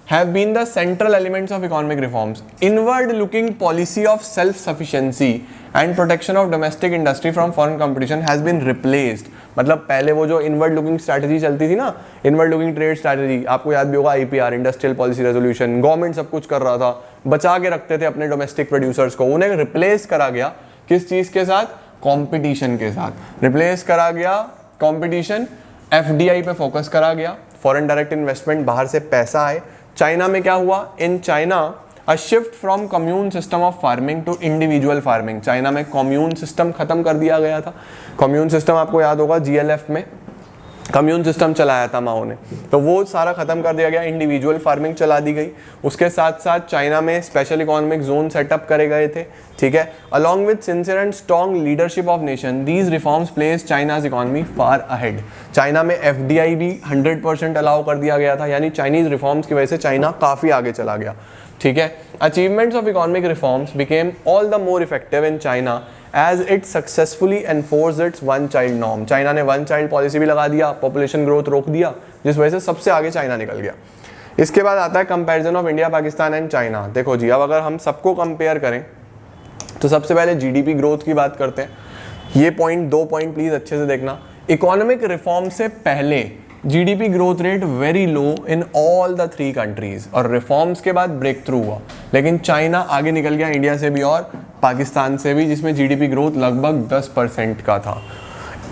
A: have been the central elements of economic reforms. Inward looking policy of self sufficiency and protection of domestic industry from foreign competition has been replaced मतलब पहले वो जो इनवर्ड लुकिंग स्ट्रैटेजी चलती थी ना, इनवर्ड लुकिंग ट्रेड स्ट्रैटेजी, आपको याद भी होगा, IPR, industrial policy resolution, government सब कुछ कर रहा था, बचा के रखते थे अपने डोमेस्टिक प्रोड्यूसर्स को, उन्हें रिप्लेस करा गया किस चीज़ के साथ? कंपटीशन के साथ रिप्लेस करा गया। कंपटीशन, FDI पे फोकस करा गया, फॉरेन डायरेक्ट इन्वेस्टमेंट, बाहर से पैसा आए। चाइना में क्या हुआ? In China a shift from commune system of farming to individual farming. China में कम्यून सिस्टम खत्म कर दिया गया था। कम्यून सिस्टम आपको याद होगा, GLF में कम्यून सिस्टम चलाया था माओ ने, तो वो सारा खत्म कर दिया गया, इंडिविजुअल फार्मिंग चला दी गई। उसके साथ साथ चाइना में स्पेशल इकोनॉमिक जोन सेटअप करे गए थे, ठीक है। Along with sincere and strong leadership of nation, these reforms place China's economy far ahead. China में FDI भी 100% अलाउ कर दिया गया था, यानी चाइनीज रिफॉर्म्स की वजह से चाइना काफ़ी आगे चला गया, ठीक है। Achievements of economic reforms became all the more effective in China as it successfully enforce its one child norm. China ने वन चाइल्ड पॉलिसी भी लगा दिया, पॉपुलेशन ग्रोथ रोक दिया, जिस वजह से सबसे आगे चाइना निकल गया। इसके बाद आता है comparison of India, Pakistan and China. देखो जी, अब अगर हम सबको कंपेयर करें तो सबसे पहले GDP ग्रोथ की बात करते हैं। ये पॉइंट, 2 पॉइंट प्लीज अच्छे से देखना। इकोनॉमिक रिफॉर्म से पहले GDP growth rate very low in all the 3 countries, और रिफॉर्म्स के बाद ब्रेक थ्रू हुआ, लेकिन चाइना आगे निकल गया इंडिया से भी और पाकिस्तान से भी, जिसमें GDP ग्रोथ लगभग 10% का था।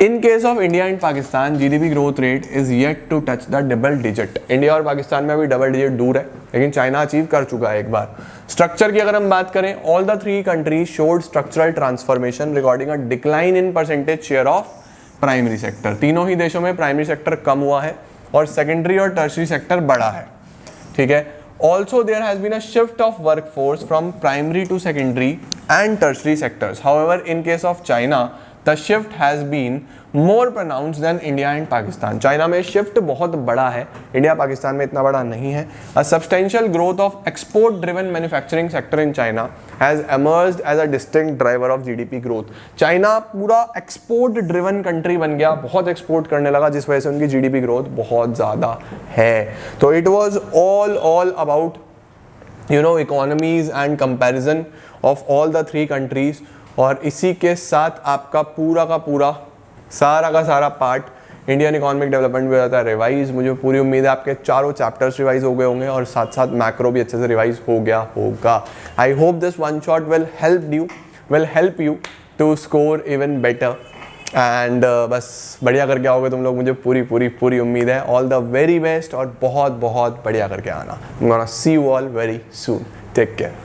A: In case of India and Pakistan, GDP growth rate is yet to touch the double digit. India और पाकिस्तान में अभी डबल डिजिट दूर है, लेकिन चाइना अचीव कर चुका है एक बार। स्ट्रक्चर की अगर हम बात करें, all the 3 countries showed structural transformation regarding a decline in percentage share of primary sector. तीनों ही देशों में प्राइमरी सेक्टर कम हुआ है और सेकेंडरी और टर्शरी सेक्टर बढ़ा है, ठीक है। Also there has been a shift of workforce from primary to secondary and tertiary sectors. However in case of China the shift has been more pronounced than India and Pakistan. China में shift बहुत बड़ा है, India Pakistan में इतना बड़ा नहीं है। A substantial growth of export driven manufacturing sector in China has emerged as a distinct driver of GDP growth. China पूरा एक्सपोर्ट ड्रिवन कंट्री बन गया, बहुत एक्सपोर्ट करने लगा, जिस वजह से उनकी GDP ग्रोथ बहुत ज़्यादा है। तो it was all about economies and comparison of all the 3 countries. और इसी के साथ आपका पूरा का पूरा सारा पार्ट इंडियन इकोनॉमिक डेवलपमेंट भी हो जाता है रिवाइज। मुझे पूरी उम्मीद है आपके चारों चैप्टर्स रिवाइज हो गए होंगे और साथ साथ मैक्रो भी अच्छे से रिवाइज हो गया होगा। I hope this one shot will help you to score even better एंड बस बढ़िया करके आओगे तुम लोग, मुझे पूरी उम्मीद है। ऑल द वेरी बेस्ट और बहुत बढ़िया करके आना। I'm gonna see you all very soon. Take care.